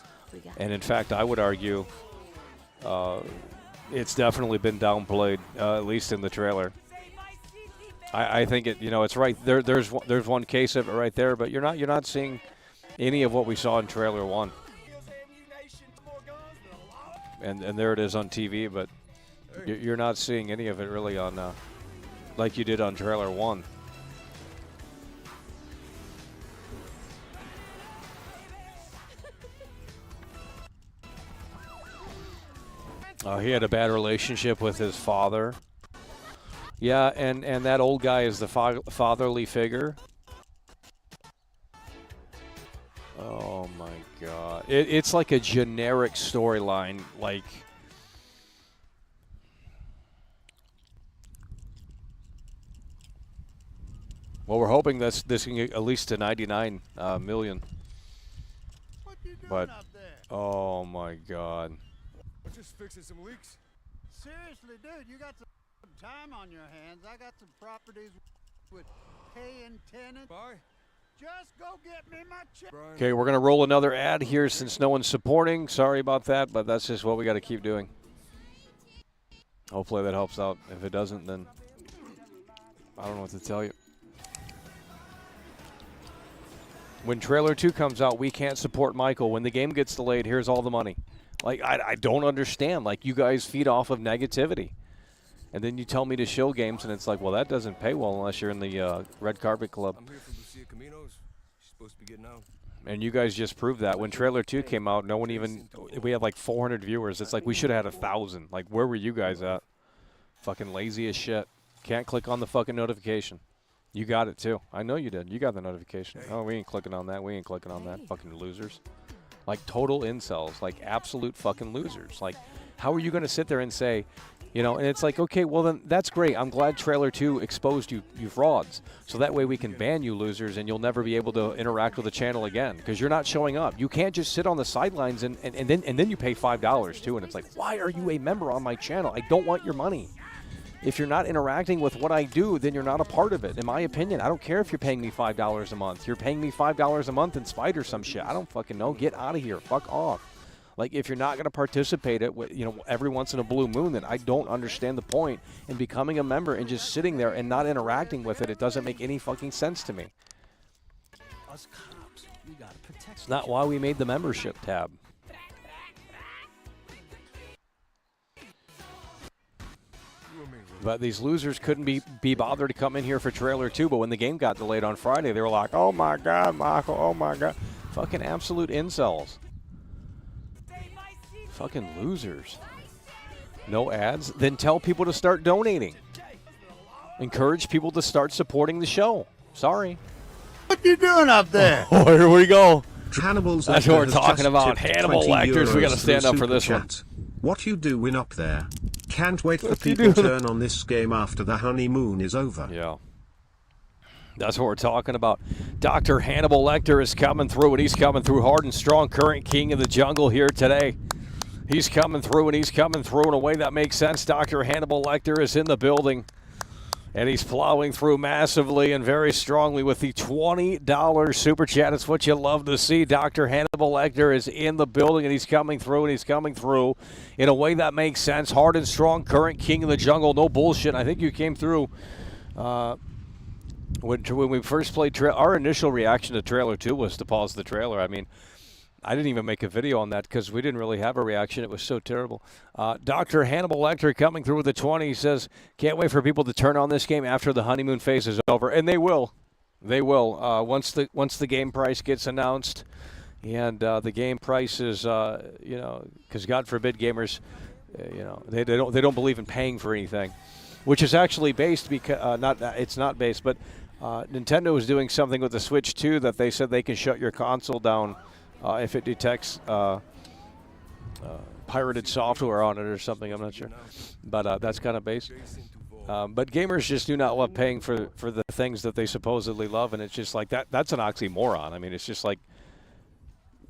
And in fact, I would argue it's definitely been downplayed, at least in the trailer. I think it. You know, it's right there. There's one case of it right there, but you're not seeing any of what we saw in trailer 1. And there it is on TV, but you're not seeing any of it really on like you did on trailer 1. He had a bad relationship with his father. Yeah, and that old guy is the fatherly figure. Oh my God! It's like a generic storyline, like. Well, we're hoping this can get at least to 99 million. What you doing But up there? oh my God! I'm just fixing some leaks. Seriously, dude, you got some time on your hands. I got some properties with paying tenants. Bye. Just go get me my check. Brian. Okay, we're gonna roll another ad here since no one's supporting. Sorry about that, but that's just what we got to keep doing. Hopefully that helps out. If it doesn't, then I don't know what to tell you. When trailer 2 comes out, we can't support Michael. When the game gets delayed, here's all the money. Like, I don't understand. Like, you guys feed off of negativity. And then you tell me to show games, and it's like, well, that doesn't pay well unless you're in the Red Carpet Club. I'm here for Lucia Caminos. She's supposed to be getting out. And you guys just proved that. When trailer 2 came out, no one even – we had like 400 viewers. It's like we should have had 1,000. Like, where were you guys at? Fucking lazy as shit. Can't click on the fucking notification. You got it, too. I know you did. You got the notification. Oh, we ain't clicking on that. We ain't clicking on that. Fucking losers. Like, total incels. Like, absolute fucking losers. Like, how are you going to sit there and say, you know, and it's like, okay, well, then that's great. I'm glad trailer 2 exposed you frauds. So that way we can ban you losers and you'll never be able to interact with the channel again because you're not showing up. You can't just sit on the sidelines and then you pay $5, too. And it's like, why are you a member on my channel? I don't want your money. If you're not interacting with what I do, then you're not a part of it, in my opinion. I don't care if you're paying me $5 a month. You're paying me $5 a month in spite or some shit. I don't fucking know. Get out of here. Fuck off. Like, if you're not going to participate every once in a blue moon, then I don't understand the point in becoming a member and just sitting there and not interacting with it. It doesn't make any fucking sense to me. Us cops, we gotta protect. It's not why we made the membership tab. But these losers couldn't be bothered to come in here for trailer 2, but when the game got delayed on Friday, they were like, oh my God, Michael, oh my God. Fucking absolute incels. Fucking losers. No ads? Then tell people to start donating. Encourage people to start supporting the show. Sorry. What you doing up there? Oh, here we go. Hannibal's That's what we're has talking just about. tipped Hannibal 20 Lecters. We got to euros stand through up for this Super one. Chat. What you doing up there? Can't wait for What you people to doing? turn on this game after the honeymoon is over. Yeah. That's what we're talking about. Dr. Hannibal Lecter is coming through, and he's coming through hard and strong. Current king of the jungle here today. He's coming through, and he's coming through in a way that makes sense. Dr. Hannibal Lecter is in the building, and he's plowing through massively and very strongly with the $20 Super Chat. It's what you love to see. Dr. Hannibal Lecter is in the building, and he's coming through, in a way that makes sense. Hard and strong, current king of the jungle, no bullshit. I think you came through when we first played our initial reaction to trailer 2 was to pause the trailer. I mean, I didn't even make a video on that because we didn't really have a reaction. It was so terrible. Dr. Hannibal Lecter coming through with the 20. He says, can't wait for people to turn on this game after the honeymoon phase is over. And they will. They will. Once the game price gets announced, and the game price is, because God forbid gamers, they don't believe in paying for anything, which is actually based because it's not based, but Nintendo is doing something with the Switch 2 that they said they can shut your console down if it detects pirated software on it or something. I'm not sure, but that's kind of based. But gamers just do not love paying for the things that they supposedly love, and it's just like that. That's an oxymoron. I mean, it's just like,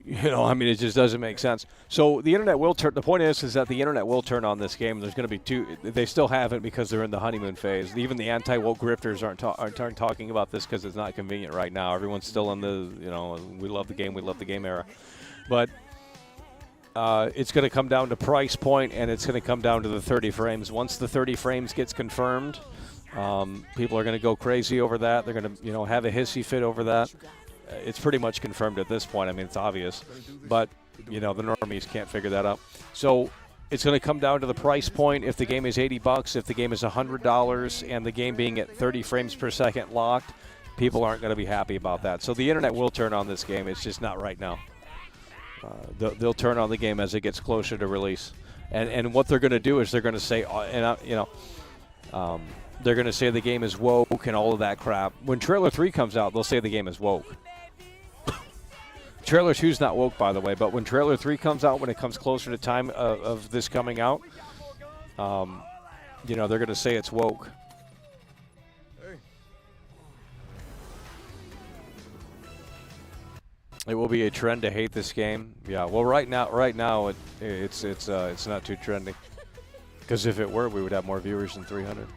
it just doesn't make sense. So the internet will turn. The point is that the internet will turn on this game. There's going to be two. They still haven't because they're in the honeymoon phase. Even the anti-woke grifters aren't talking about this because it's not convenient right now. Everyone's still in the we love the game era. But it's going to come down to price point, and it's going to come down to the 30 frames. Once the 30 frames gets confirmed, people are going to go crazy over that. They're going to have a hissy fit over that. It's pretty much confirmed at this point. I mean, it's obvious, but the normies can't figure that out. So it's going to come down to the price point. If the game is $80, if the game is $100, and the game being at 30 frames per second locked, people aren't going to be happy about that. So the internet will turn on this game. It's just not right now. They'll turn on the game as it gets closer to release, and what they're going to do is they're going to say, they're going to say the game is woke and all of that crap. When trailer 3 comes out, they'll say the game is woke. Trailer 2 is not woke, by the way, but when trailer 3 comes out, when it comes closer to time of this coming out, they're going to say it's woke. It will be a trend to hate this game. Yeah, well, right now it's not too trendy. Because if it were, we would have more viewers than 300.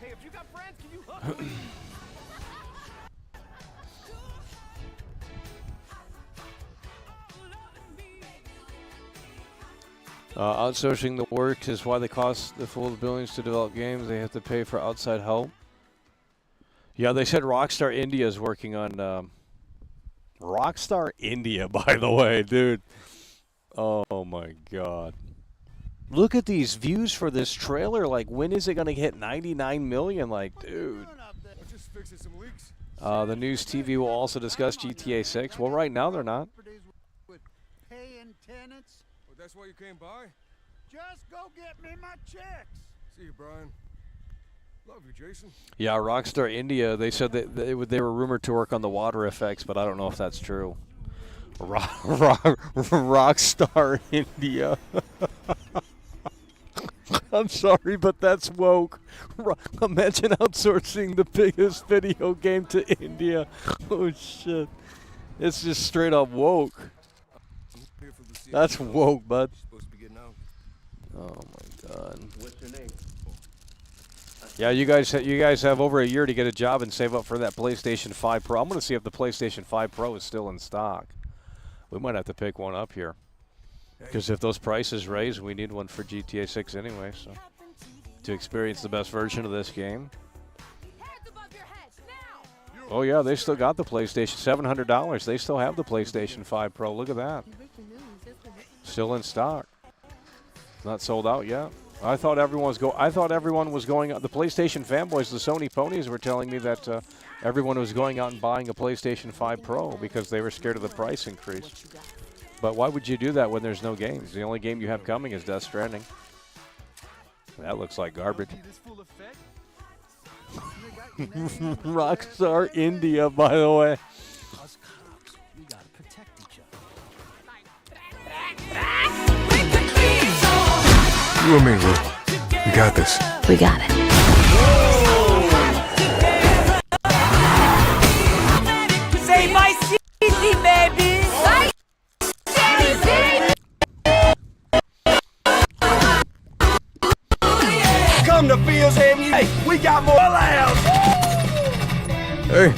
Hey, if you got friends, can you hug me? Outsourcing the work is why they cost the full billions to develop games. They have to pay for outside help. Yeah, they said Rockstar India is working on... Rockstar India, by the way, dude. Oh, my God. Look at these views for this trailer. Like, when is it going to hit 99 million? Like, dude. Just fixing some leaks. The news TV will also discuss GTA 6. Well, right now they're not. Paying tenants. Oh, that's why you came by? Just go get me my checks. See you, Brian. Love you, Jason. Yeah, Rockstar India, they said that they were rumored to work on the water effects, but I don't know if that's true. Rockstar India. I'm sorry, but that's woke. Imagine outsourcing the biggest video game to India. Oh, shit. It's just straight up woke. That's woke, bud. Oh, my God. What's your name? Yeah, you guys have over a year to get a job and save up for that PlayStation 5 Pro. I'm going to see if the PlayStation 5 Pro is still in stock. We might have to pick one up here. Because if those prices raise, we need one for GTA 6 anyway, so to experience the best version of this game. Oh, yeah, they still got the PlayStation. $700. They still have the PlayStation 5 Pro. Look at that. Still in stock. Not sold out yet. I thought everyone was going out. The PlayStation fanboys, the Sony ponies, were telling me that everyone was going out and buying a PlayStation 5 Pro because they were scared of the price increase. But why would you do that when there's no games? The only game you have coming is Death Stranding. That looks like garbage. Rockstar India, by the way. Us cops, we gotta protect each other. You and me, Luke. We got this. We got it. Say my city, baby. My city. We got more lamb. Hey.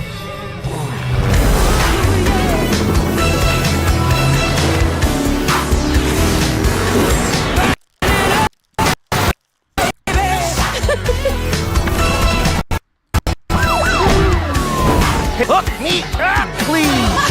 Hook me up, please.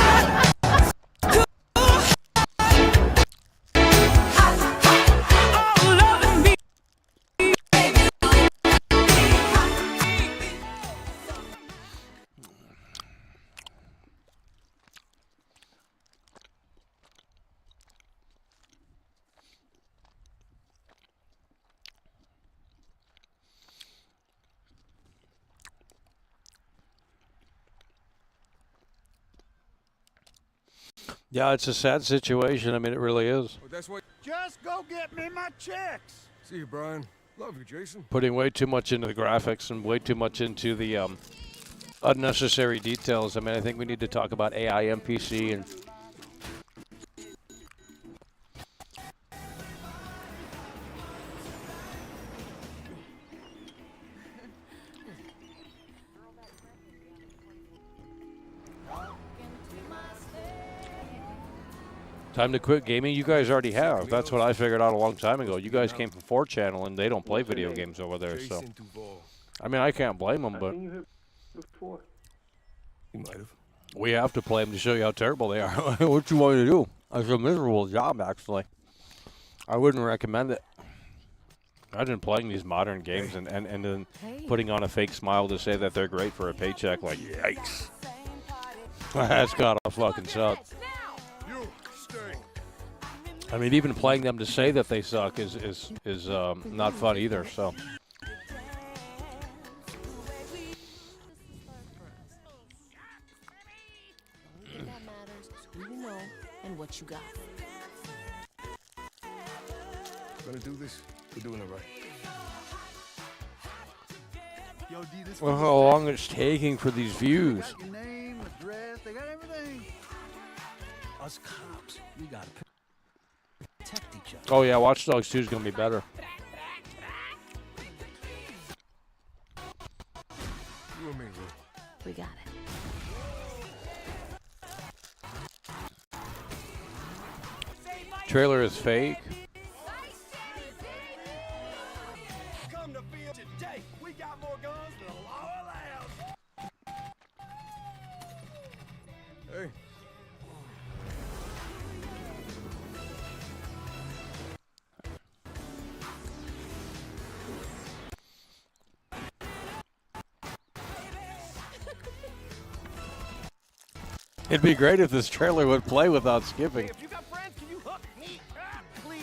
Yeah, it's a sad situation. I mean, it really is. Well, that's why. Just go get me my checks. See you, Brian. Love you, Jason. Putting way too much into the graphics and way too much into the unnecessary details. I mean, I think we need to talk about AI NPC and time to quit gaming. You guys already have. That's what I figured out a long time ago. You guys came from 4Channel and they don't play video games over there. So, Jason Duval. I mean, I can't blame them, I but seen you here before. You might have. we have to play them to show you how terrible they are. What you want me to do? It's a miserable job, actually. I wouldn't recommend it. Imagine playing these modern games and then putting on a fake smile to say that they're great for a paycheck. Like, yikes. That's gotta fucking suck. You stay. I mean, even playing them to say that they suck is not fun either. So, Only thing that matters is who you know and what you got. Gonna do this? We're doing it right. Yo, D, this well, how long it's taking for these views? got your name, address, they got everything. Us cops, we gotta protect each other. Oh yeah, Watch Dogs 2 is gonna be better. You and me, Lou. We got it. Trailer is fake. Come to field today. We got more guns than a law allows. Hey. It'd be great if this trailer would play without skipping. If you got friends, can you hook me up, please?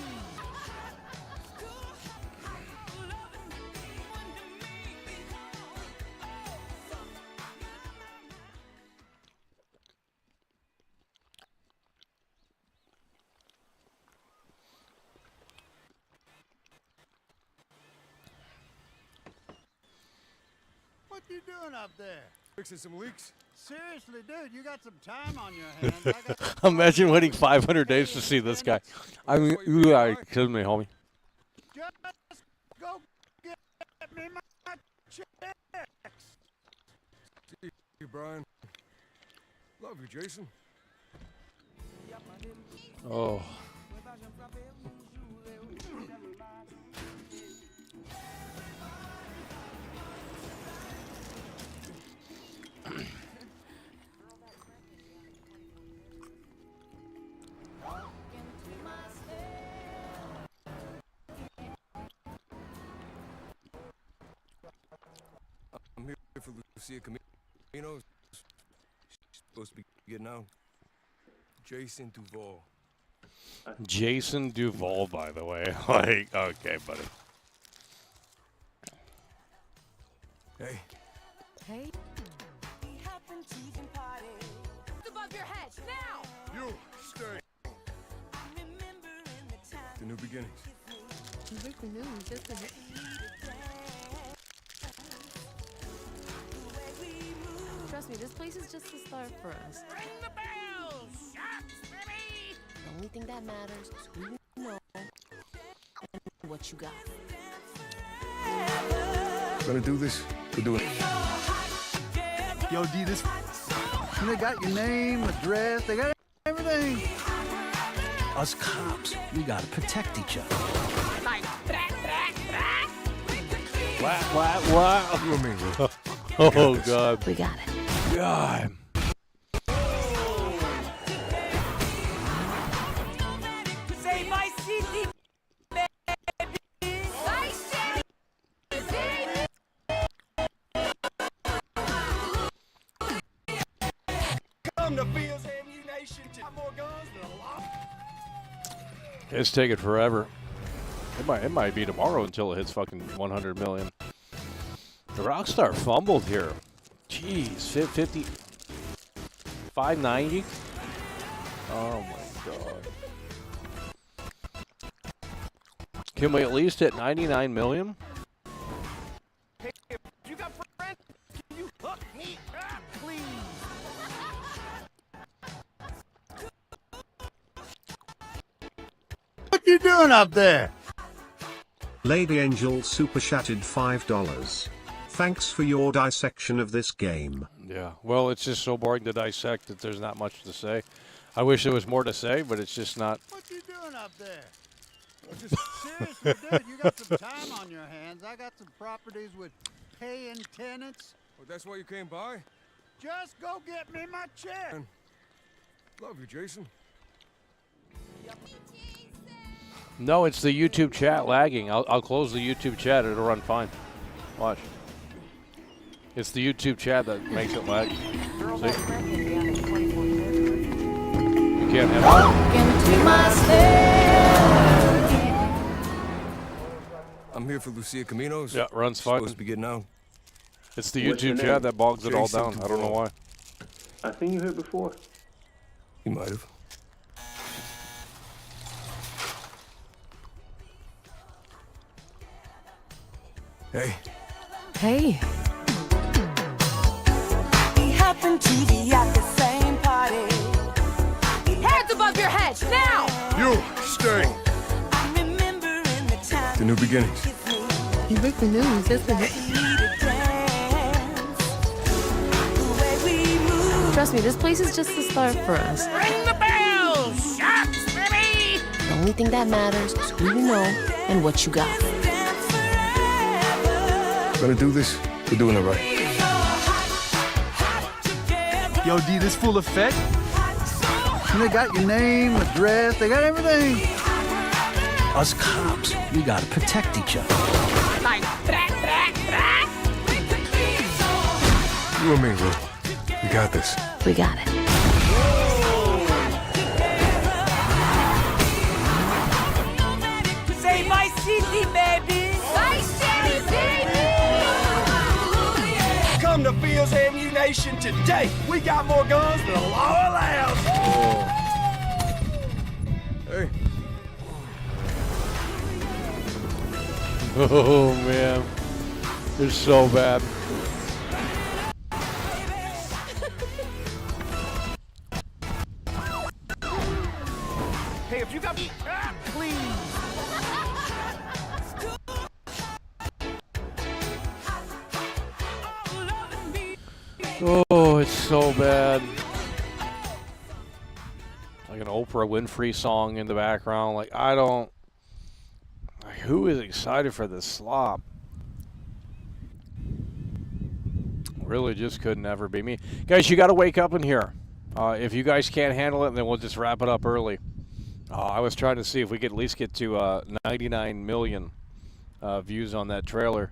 What you doing up there? Fixing some leaks? Seriously, dude, you got some time on your hands. I got Imagine waiting 500 days to see this guy. I mean, you are kidding me, homie. Just go get me my checks. See you, Brian. Love you, Jason. Oh. I'm here for Lucia Camino. She's supposed to be getting out. Jason Duval. Jason Duval, by the way. Like, okay, buddy. Hey. Hey. Above your head now. You stay. The new beginnings. You break the news just to hit. Trust me, this place is just the start for us. Ring the bells! Shots, baby! The only thing that matters is who you know and what you got. Gonna do this? We're doing it. Yo, D, this. They got your name, address, they got everything. Us cops, we gotta protect each other. What? You and me, bro. Oh, God. We got it. God. Say my city, baby. My city. Come to Fields Ammunition to have more guns than a law. It's taking forever. It might be tomorrow until it hits fucking 100 million. The Rockstar fumbled here. Jeez, 50, 590. Oh my God. Can we at least hit 99 million? You got friends? Can you hook me up, please? What you doing up there? Lady Angel super chatted $5. Thanks for your dissection of this game. Yeah, well, it's just so boring to dissect that there's not much to say. I wish there was more to say, but it's just not. What you doing up there? Seriously, dude, you got some time on your hands. I got some properties with paying tenants. Oh, that's why you came by? Just go get me my check. Love you, Jason. No, it's the YouTube chat lagging. I'll close the YouTube chat. It'll run fine. Watch. It's the YouTube chat that makes it lag. See? You can't have I'm here for Lucia Caminos. Yeah, runs fine. Supposed to be getting out. It's the What's your YouTube name? chat that bogs it all Jason down. I don't know why. I seen you here before. You might have. Hey, Hey. We happened to be at the same party. Hands above your head, now! you stay. I remember in the time The new beginnings. You break the news, isn't it? we needed dance. The way we move. Trust me, this place is just the start for us. Ring the bell, shots, baby. The only thing that matters is who you know and what you got. Dance forever. Gonna do this? We're doing it right. Yo, D, this full effect? They got your name, address, they got everything. Us cops, we gotta protect each other. You and me, bro. We got this. We got it. Say my city, baby. My city, baby! Come to Fields Ammunition today. We got more guns than the law allows. Hey, Oh, man. It's so bad. Hey, if you got please. Oh, it's so bad. Like an Oprah Winfrey song in the background. Like, I don't. Like, who is excited for this slop? Really just could never be me. Guys, you got to wake up in here. If you guys can't handle it, then we'll just wrap it up early. I was trying to see if we could at least get to 99 million views on that trailer.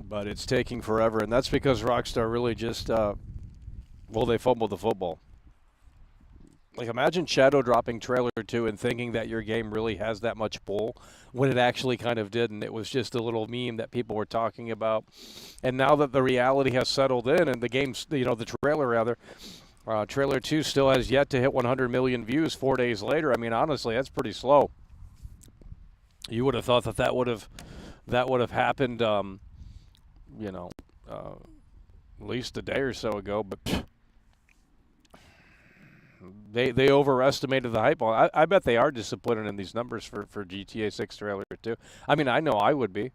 But it's taking forever, and that's because Rockstar really just, well, they fumbled the football. Like, imagine shadow dropping trailer 2 and thinking that your game really has that much pull when it actually kind of didn't. It was just a little meme that people were talking about. And now that the reality has settled in and the game's, you know, the trailer rather, trailer 2 still has yet to hit 100 million views 4 days later. I mean, honestly, that's pretty slow. You would have thought that that would have happened, you know, at least a day or so ago, but they overestimated the hype. I bet they are disappointed in these numbers for GTA 6 trailer too. I mean, I know I would be.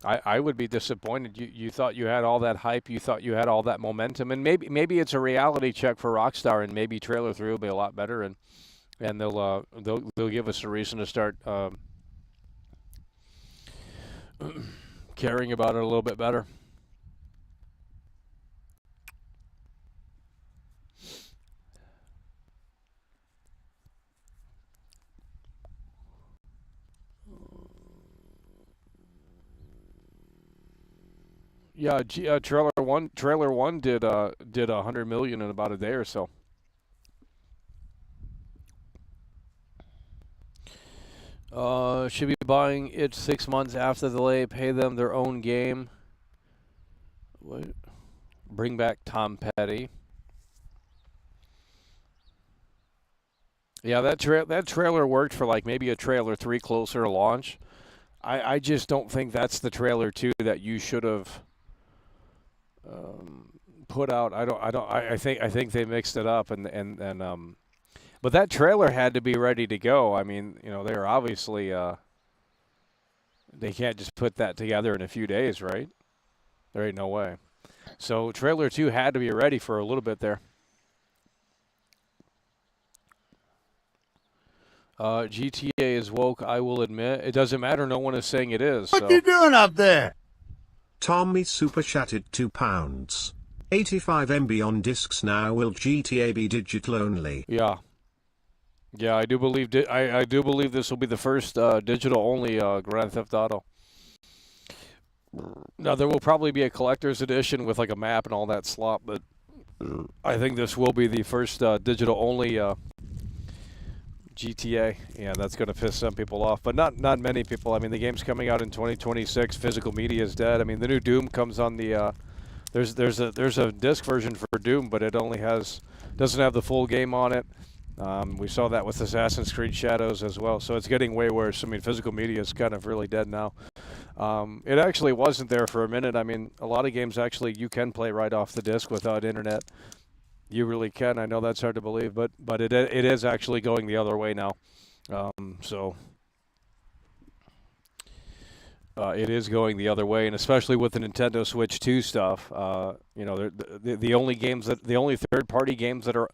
I would be disappointed. You thought you had all that hype, you thought you had all that momentum, and maybe it's a reality check for Rockstar, and maybe Trailer 3 will be a lot better, and they'll give us a reason to start caring about it a little bit better. Yeah, Trailer One did 100 million in about a day or so. Should be buying it 6 months after the delay. Pay them their own game. What? Bring back Tom Petty. Yeah, that trailer worked for like maybe a Trailer 3 closer to launch. I just don't think that's the Trailer 2 that you should have put out. I think they mixed it up and but that trailer had to be ready to go. I mean, they're obviously they can't just put that together in a few days, right? There ain't no way. So Trailer 2 had to be ready for a little bit there. GTA is woke, I will admit. It doesn't matter. No one is saying it is. What you doing up there? Tommy super chatted £2. 85 MB on discs now. Will GTA be digital only? Yeah. Yeah, I do believe I do believe this will be the first digital only Grand Theft Auto. Now there will probably be a collector's edition with like a map and all that slop, but I think this will be the first digital only GTA. Yeah, that's going to piss some people off, but not many people. I mean, the game's coming out in 2026. Physical media is dead. I mean, the new Doom comes on the there's a disc version for Doom, but it only doesn't have the full game on it. We saw that with Assassin's Creed Shadows as well, so it's getting way worse. I mean, physical media is kind of really dead now. It actually wasn't there for a minute. I mean, a lot of games actually you can play right off the disc without internet. You really can. I know that's hard to believe, but it is actually going the other way now. It is going the other way, and especially with the Nintendo Switch 2 stuff. The only third-party games that are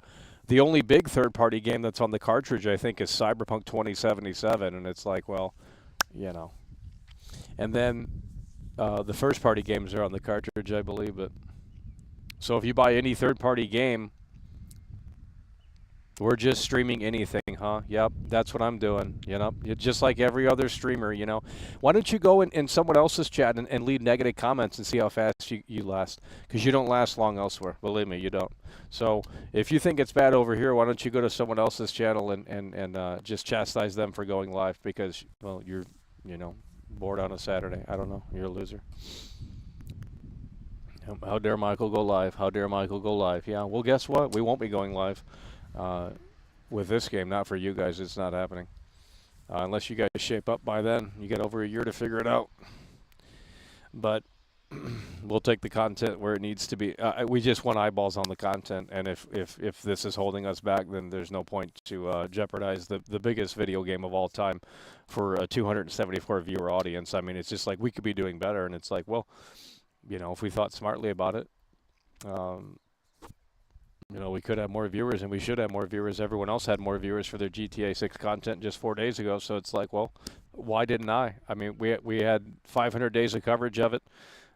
the only big third-party game that's on the cartridge, I think, is Cyberpunk 2077, and it's like, well, and then the first-party games are on the cartridge, I believe, but. So if you buy any third-party game, we're just streaming anything, huh? Yep, that's what I'm doing, just like every other streamer, Why don't you go in someone else's chat and leave negative comments and see how fast you last? Because you don't last long elsewhere. Believe me, you don't. So if you think it's bad over here, why don't you go to someone else's channel and just chastise them for going live because, well, you're, bored on a Saturday. I don't know. You're a loser. How dare Michael go live? How dare Michael go live? Yeah, well, guess what? We won't be going live with this game. Not for you guys. It's not happening. Unless you guys shape up by then. You got over a year to figure it out. But we'll take the content where it needs to be. We just want eyeballs on the content. And if this is holding us back, then there's no point to jeopardize the biggest video game of all time for a 274 viewer audience. I mean, it's just like we could be doing better. And it's like, well, if we thought smartly about it, we could have more viewers, and we should have more viewers. Everyone else had more viewers for their GTA 6 content just 4 days ago, so it's like, well, why didn't I? I mean, we had 500 days of coverage of it.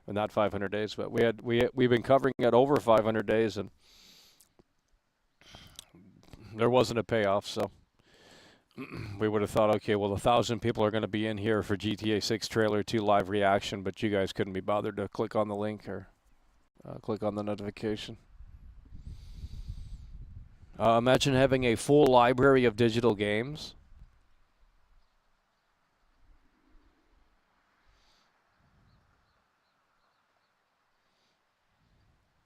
Well, not 500 days, but we've been covering it over 500 days, and there wasn't a payoff, so we would have thought, okay, well, 1,000 people are going to be in here for GTA 6 Trailer 2 live reaction, but you guys couldn't be bothered to click on the link or click on the notification. Imagine having a full library of digital games.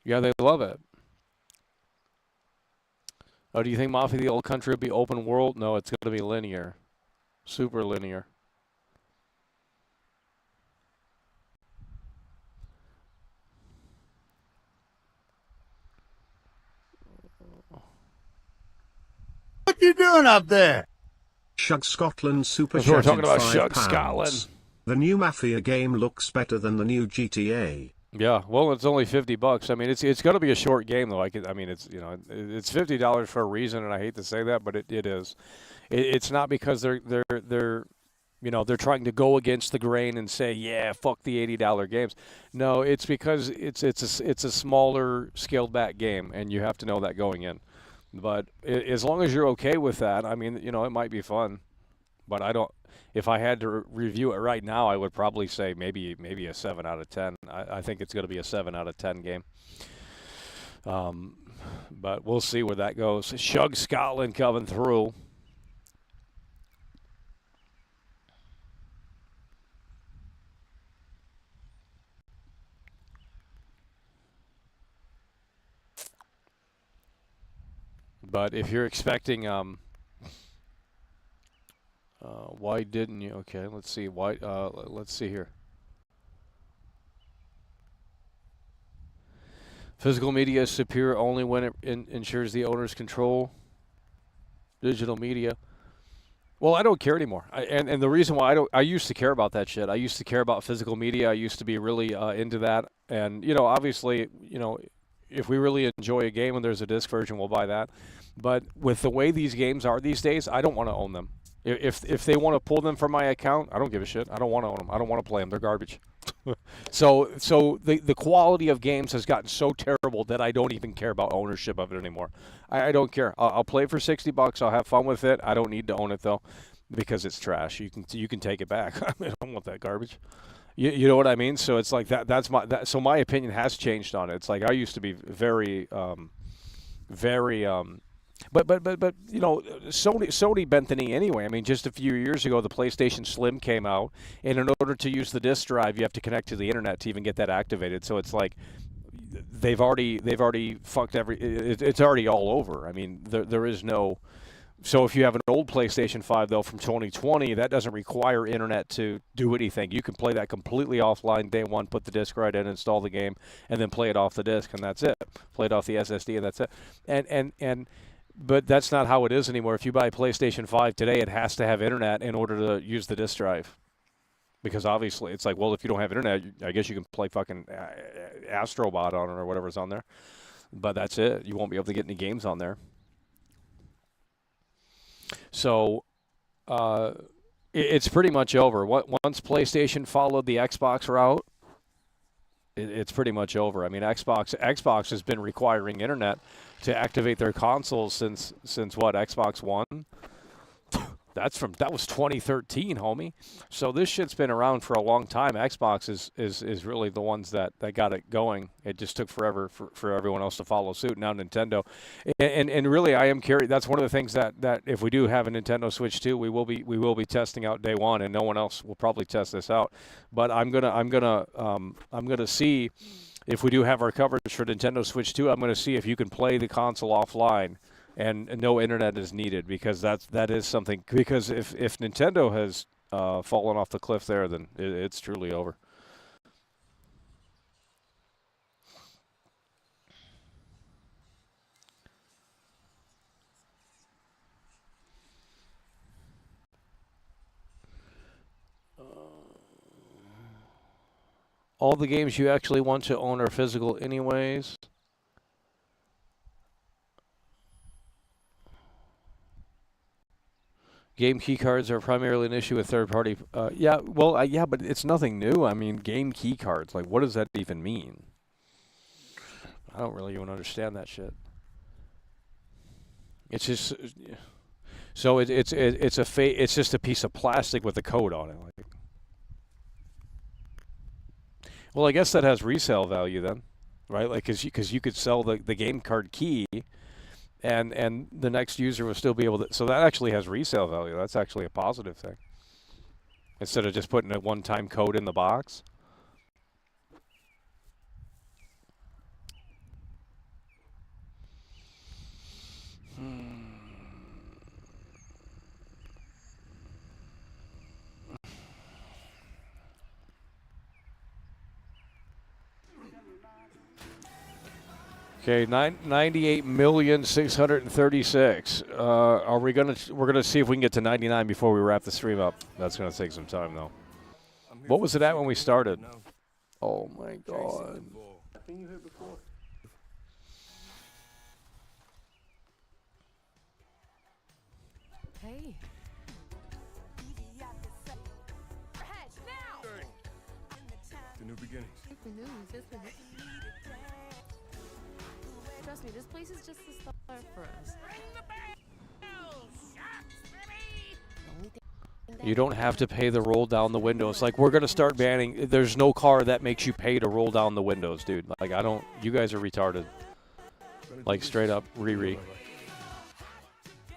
Yeah, they love it. Oh, do you think Mafia the Old Country will be open world? No, it's going to be linear. Super linear. What you doing up there? Shug Scotland super We're chatted talking about £5. Shug Scotland. The new Mafia game looks better than the new GTA. Yeah, well, it's only $50. I mean, it's going to be a short game though. I mean, it's it's $50 for a reason, and I hate to say that, but it is. It's not because they're trying to go against the grain and say, yeah, fuck the $80 games. No, it's because it's a smaller, scaled back game, and you have to know that going in. But as long as you're okay with that, I mean, it might be fun. But I don't. If I had to review it right now, I would probably say maybe a 7 out of 10. I think it's going to be a 7 out of 10 game. But we'll see where that goes. Shug Scotland coming through. But if you're expecting, why didn't you? Okay, let's see. Why? Let's see here. Physical media is superior only when it ensures the owner's control. Digital media. Well, I don't care anymore. And the reason why I used to care about that shit. I used to care about physical media. I used to be really into that. And obviously, if we really enjoy a game and there's a disc version, we'll buy that. But with the way these games are these days, I don't want to own them. If they want to pull them from my account, I don't give a shit. I don't want to own them. I don't want to play them. They're garbage. So the quality of games has gotten so terrible that I don't even care about ownership of it anymore. I don't care. I'll play it for $60. I'll have fun with it. I don't need to own it though, because it's trash. You can take it back. I don't want that garbage. You know what I mean? So it's like that. So my opinion has changed on it. It's like I used to be very. But Sony bent the knee anyway. I mean, just a few years ago, the PlayStation Slim came out, and in order to use the disc drive, you have to connect to the internet to even get that activated. So it's like they've already fucked it's already all over. I mean, there is no. So if you have an old PlayStation 5 though from 2020, that doesn't require internet to do anything. You can play that completely offline day one, put the disc right in, install the game, and then play it off the disc, and that's it. Play it off the SSD, and that's it. But that's not how it is anymore. If you buy a PlayStation 5 today, it has to have internet in order to use the disc drive. Because obviously, it's like, well, if you don't have internet, I guess you can play fucking Astrobot on it or whatever's on there. But that's it. You won't be able to get any games on there. So it's pretty much over. Once PlayStation followed the Xbox route, it's pretty much over. I mean, Xbox has been requiring internet to activate their consoles since what, Xbox One? That was 2013, homie. So this shit's been around for a long time. Xbox is really the ones that got it going. It just took forever for everyone else to follow suit. Now Nintendo, and really I am curious. That's one of the things that if we do have a Nintendo Switch 2, we will be testing out day one, and no one else will probably test this out. But I'm gonna see if we do have our coverage for Nintendo Switch 2. I'm gonna see if you can play the console offline. And no internet is needed, because that is something. Because if Nintendo has fallen off the cliff there, then it's truly over. All the games you actually want to own are physical anyways. Game key cards are primarily an issue with third-party. Yeah, but it's nothing new. I mean, game key cards. Like, what does that even mean? I don't really even understand that shit. It's just so it's just a piece of plastic with a code on it. Like, well, I guess that has resale value then, right? Like, because you could sell the game card key. And the next user will still be able to. So that actually has resale value. That's actually a positive thing. Instead of just putting a one-time code in the box. Okay, 98,636,000. We're gonna see if we can get to 99 before we wrap the stream up. That's gonna take some time though. What was it at when we started? Oh my God. I think you heard before. Hey. The new beginnings. Trust me, this place is just the start for us. You don't have to pay the roll down the windows. Like, we're going to start banning. There's no car that makes you pay to roll down the windows, dude. Like, I don't. You guys are retarded. Like, straight up, Riri.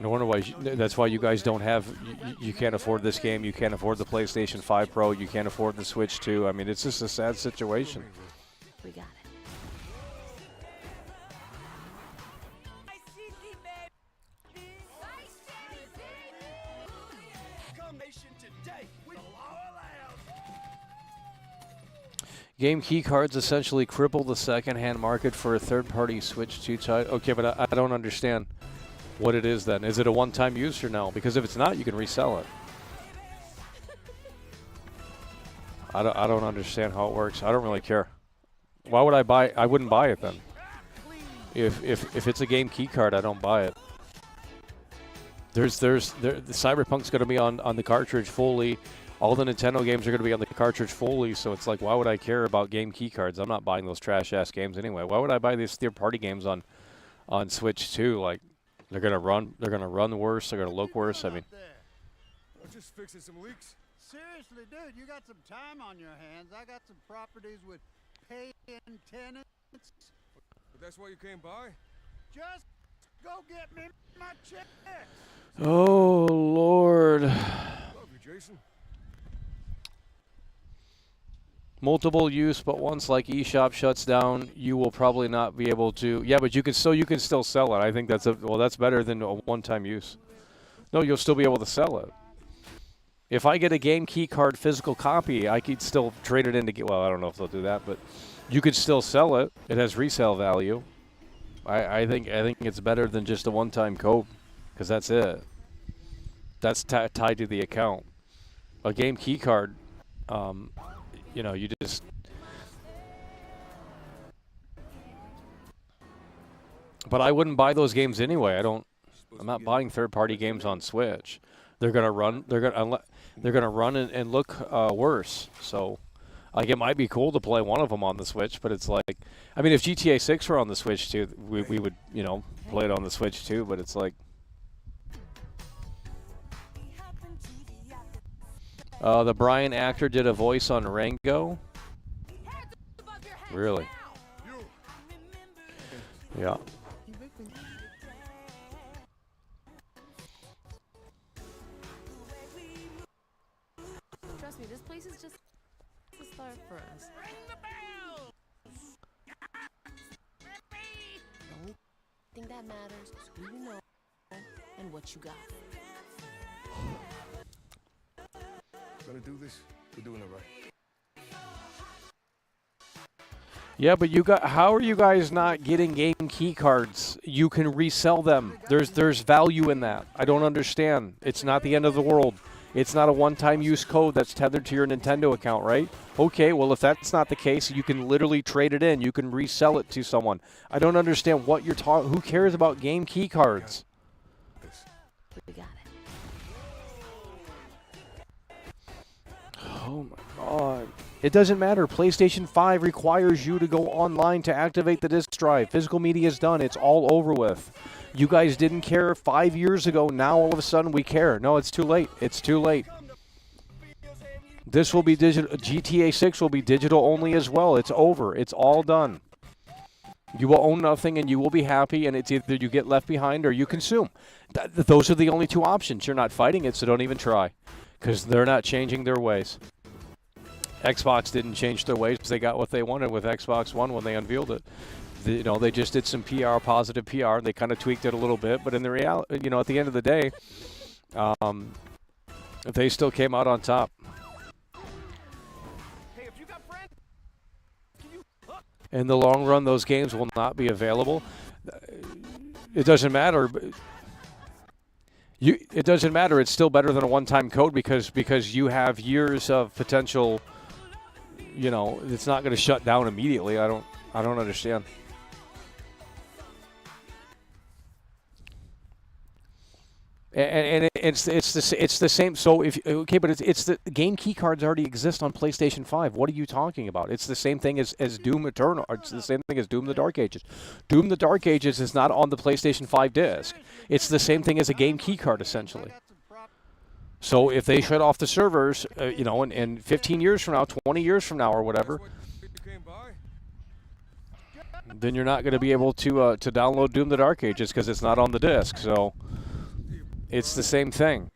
No wonder why. That's why you guys don't have. You can't afford this game. You can't afford the PlayStation 5 Pro. You can't afford the Switch 2. I mean, it's just a sad situation. We got it. Come nation today. We law allows. Game key cards essentially cripple the second-hand market for a third-party Switch 2 title. Okay, but I don't understand what it is then. Is it a one-time use or no? Because if it's not, you can resell it. I don't understand how it works. I don't really care. Why would I buy? I wouldn't buy it then. If it's a game key card, I don't buy it. The Cyberpunk's going to be on the cartridge fully. All the Nintendo games are going to be on the cartridge fully. So it's like, why would I care about game key cards? I'm not buying those trash ass games anyway. Why would I buy these third-party games on Switch 2? Like, they're gonna run worse. They're gonna look worse. I mean, I'm just fixing some leaks. Seriously, dude, you got some time on your hands. I got some properties with paying tenants. But that's why you came by? Just go get me my check. oh Lord. Love you, Jason. Multiple use, but once like eShop shuts down, you will probably not be able to. Yeah, but you can still sell it. I think that's that's better than a one-time use. No, you'll still be able to sell it. If I get a game key card physical copy, I could still trade it into. Well, I don't know if they'll do that, but you could still sell it. It has resale value. I think it's better than just a one-time code, because that's it. That's tied to the account. A game key card. You know, you just. But I wouldn't buy those games anyway. I'm not buying third-party games on Switch. They're gonna run. They're gonna run and look worse. So, like, it might be cool to play one of them on the Switch, but it's like, I mean, if GTA 6 were on the Switch too, we would, you know, play it on the Switch too. But it's like. The Brian actor did a voice on Rango. Really? Yeah. Trust me, this place is just the start for us. The only thing that matters is who you know and what you got. Gonna do this? We're doing it right. Yeah, but how are you guys not getting game key cards? You can resell them. There's value in that. I don't understand. It's not the end of the world. It's not a one-time use code that's tethered to your Nintendo account, right? Okay, well, if that's not the case, you can literally trade it in. You can resell it to someone. I don't understand what you're talking. Who cares about game key cards? We got it. Oh my God. It doesn't matter. PlayStation 5 requires you to go online to activate the disk drive. Physical media is done. It's all over with. You guys didn't care 5 years ago. Now all of a sudden we care. No, it's too late. It's too late. This will be digital. GTA 6 will be digital only as well. It's over. It's all done. You will own nothing and you will be happy, and it's either you get left behind or you consume. Those are the only two options. You're not fighting it, so don't even try, because they're not changing their ways. Xbox didn't change their ways. They got what they wanted with Xbox One when they unveiled it. They just did some positive PR. They kind of tweaked it a little bit, but in the reality, at the end of the day, they still came out on top. Hey, if you got friends, can you hook? In the long run, those games will not be available. It doesn't matter. It doesn't matter. It's still better than a one-time code because you have years of potential you know, it's not going to shut down immediately. I don't understand. And it's the same. So but it's the game key cards already exist on PlayStation 5. What are you talking about? It's the same thing as Doom Eternal. It's the same thing as Doom: The Dark Ages. Doom: The Dark Ages is not on the PlayStation 5 disc. It's the same thing as a game key card essentially. So if they shut off the servers, you know, in 15 years from now, 20 years from now, or whatever, then you're not going to be able to download Doom: The Dark Ages because it's not on the disc. So. It's the same thing.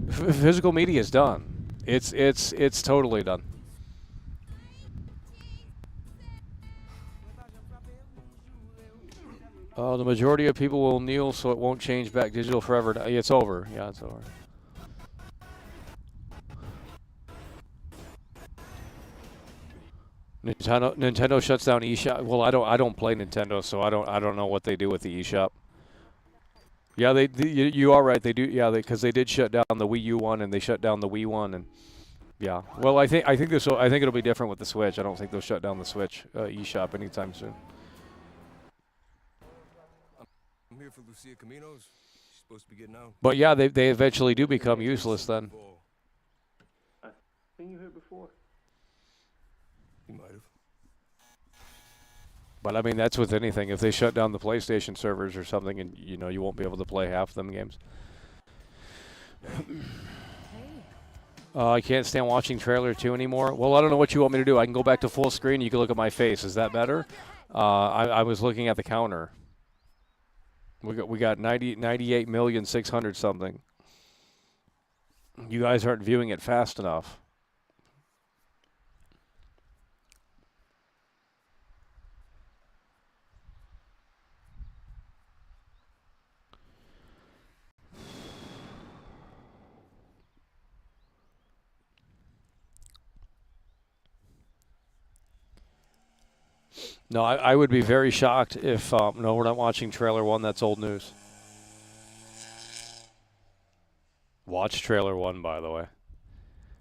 Physical media is done. It's totally done. The majority of people will kneel, so it won't change back digital forever. It's over. Yeah, it's over. Nintendo shuts down eShop. Well, I don't play Nintendo, so I don't know what they do with the eShop. Yeah, you are right. They do. Yeah, because they did shut down the Wii U one and they shut down the Wii one, and yeah. Well, I think it'll be different with the Switch. I don't think they'll shut down the Switch eShop anytime soon. I'm here for Lucia Caminos. She's supposed to be getting out. But yeah, they eventually do become useless then. I think you heard before. You might have. But I mean, that's with anything. If they shut down the PlayStation servers or something, and you know, you won't be able to play half of them games. I can't stand watching trailer 2 anymore. Well, I don't know what you want me to do. I can go back to full screen. You can look at my face. Is that better? I was looking at the counter. We got 98,600,000 something. You guys aren't viewing it fast enough. No, I would be very shocked if, no, we're not watching trailer 1. That's old news. Watch trailer 1, by the way.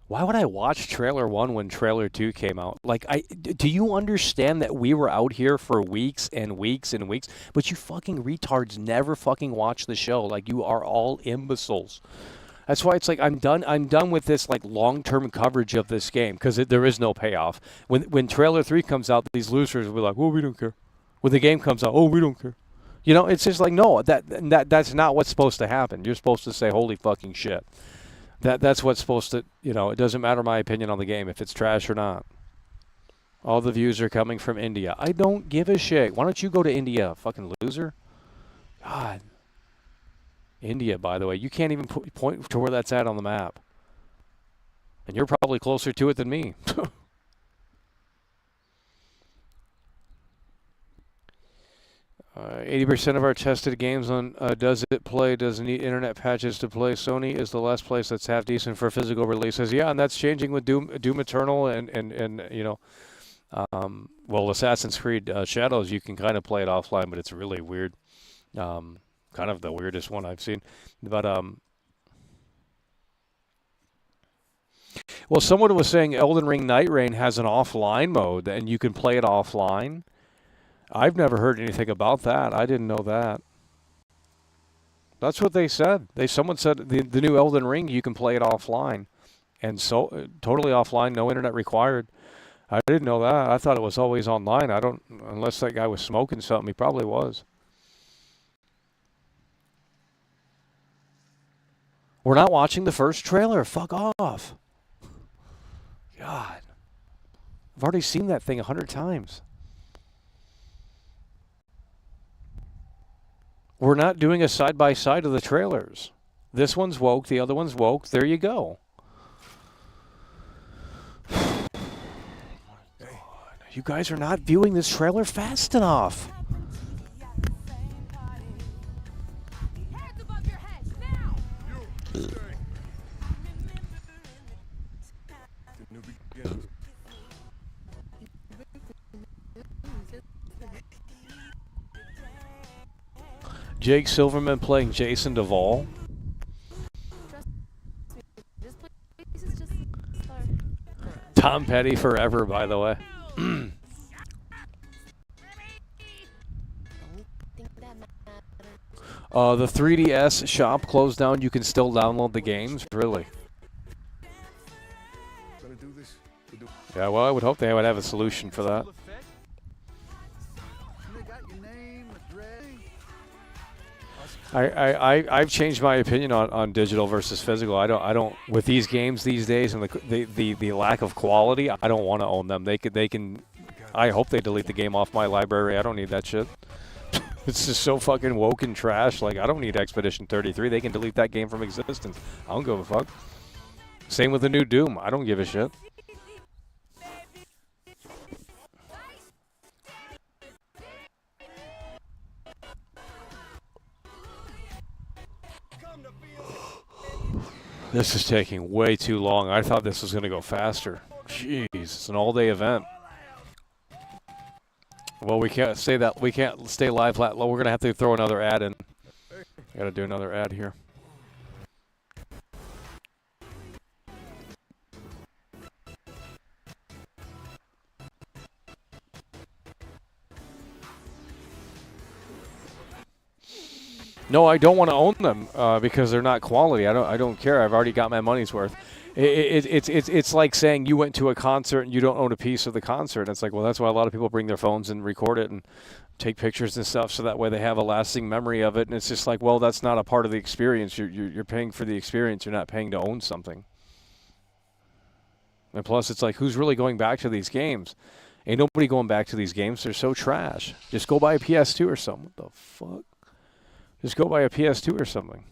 Why would I watch trailer 1 when trailer 2 came out? Like, do you understand that we were out here for weeks and weeks and weeks, but you fucking retards never fucking watch the show? Like, you are all imbeciles. That's why it's like I'm done with this like long-term coverage of this game because there is no payoff. When trailer 3 comes out, these losers will be like, "Oh, we don't care." When the game comes out, "Oh, we don't care." You know, it's just like no, that's not what's supposed to happen. You're supposed to say, "Holy fucking shit." That's what's supposed to, you know, it doesn't matter my opinion on the game if it's trash or not. All the views are coming from India. I don't give a shit. Why don't you go to India, fucking loser? God. India, by the way. You can't even point to where that's at on the map. And you're probably closer to it than me. 80% of our tested games on doesn't need internet patches to play. Sony is the last place that's half decent for physical releases. Yeah, and that's changing with Doom Eternal and you know, well, Assassin's Creed Shadows, you can kind of play it offline, but it's really weird. Kind of the weirdest one I've seen. But well, someone was saying Elden Ring Night Rain has an offline mode and you can play it offline. I've never heard anything about that. I didn't know that. That's what they said. Someone said the new Elden Ring, you can play it offline. And so totally offline, no internet required. I didn't know that. I thought it was always online. Unless that guy was smoking something, he probably was. We're not watching the first trailer. Fuck off. God. I've already seen that thing 100 times. We're not doing a side-by-side of the trailers. This one's woke, the other one's woke. There you go. Oh my God. You guys are not viewing this trailer fast enough. Jake Silverman playing Jason Duvall. Tom Petty forever, by the way. Don't think that matters. The 3DS shop closed down. You can still download the games? Really? Gonna do this? We'll do Yeah, well, I would hope they would have a solution for that. They got your name, address. I've changed my opinion on digital versus physical. I don't with these games these days and the lack of quality. I don't want to own them. They can. I hope they delete the game off my library. I don't need that shit. It's just so fucking woke and trash. Like, I don't need Expedition 33. They can delete that game from existence. I don't give a fuck. Same with the new Doom. I don't give a shit. This is taking way too long. I thought this was going to go faster. Jeez, it's an all-day event. Well, we can't say that. We can't stay live. We're going to have to throw another ad in. Got to do another ad here. No, I don't want to own them because they're not quality. I don't care. I've already got my money's worth. It's like saying you went to a concert and you don't own a piece of the concert. It's like, well, that's why a lot of people bring their phones and record it and take pictures and stuff, so that way they have a lasting memory of it. And it's just like, well, that's not a part of the experience. You're paying for the experience. You're not paying to own something. And plus, it's like, who's really going back to these games? Ain't nobody going back to these games. They're so trash. Just go buy a PS2 or something. What the fuck? Just go buy a PS2 or something.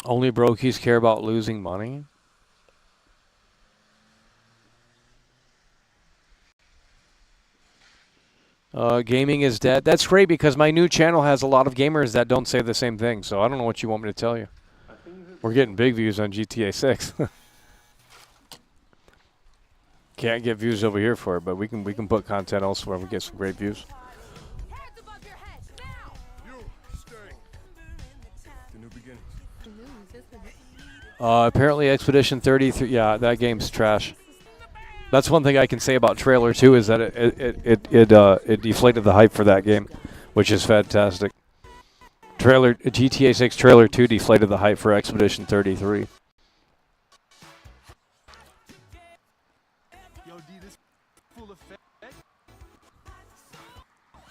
Only brokies care about losing money? Gaming is dead. That's great because my new channel has a lot of gamers that don't say the same thing. So I don't know what you want me to tell you. We're getting big views on GTA 6. Can't get views over here for it, but we can put content elsewhere. We get some great views. the new beginnings. Apparently Expedition 33. Yeah, that game's trash. That's one thing I can say about Trailer 2 is that it deflated the hype for that game, which is fantastic. GTA 6 Trailer 2 deflated the hype for Expedition 33. Yo, D, this full effect.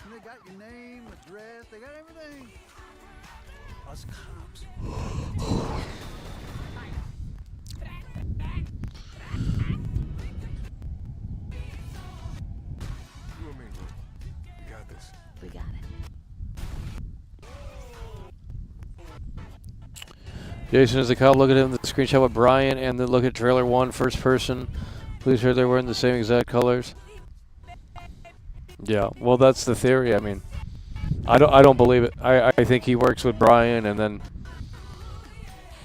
And they got your name, address, they got everything. Us cops. You and me, bro. We got this. We got it. Jason is the cop. Look at him. The screenshot with Brian, and then look at Trailer 1, first person. Please hear they're wearing the same exact colors. Yeah, well, that's the theory. I mean, I don't believe it. I think he works with Brian, and then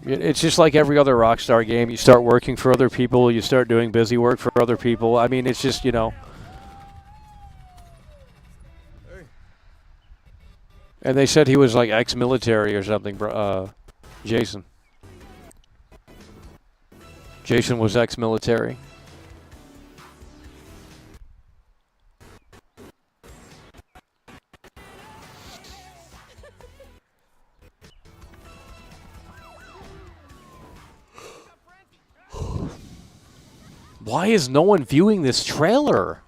it's just like every other Rockstar game. You start working for other people. You start doing busy work for other people. I mean, it's just, you know. Hey. And they said he was like ex-military or something, Jason. Jason was ex-military. Why is no one viewing this trailer?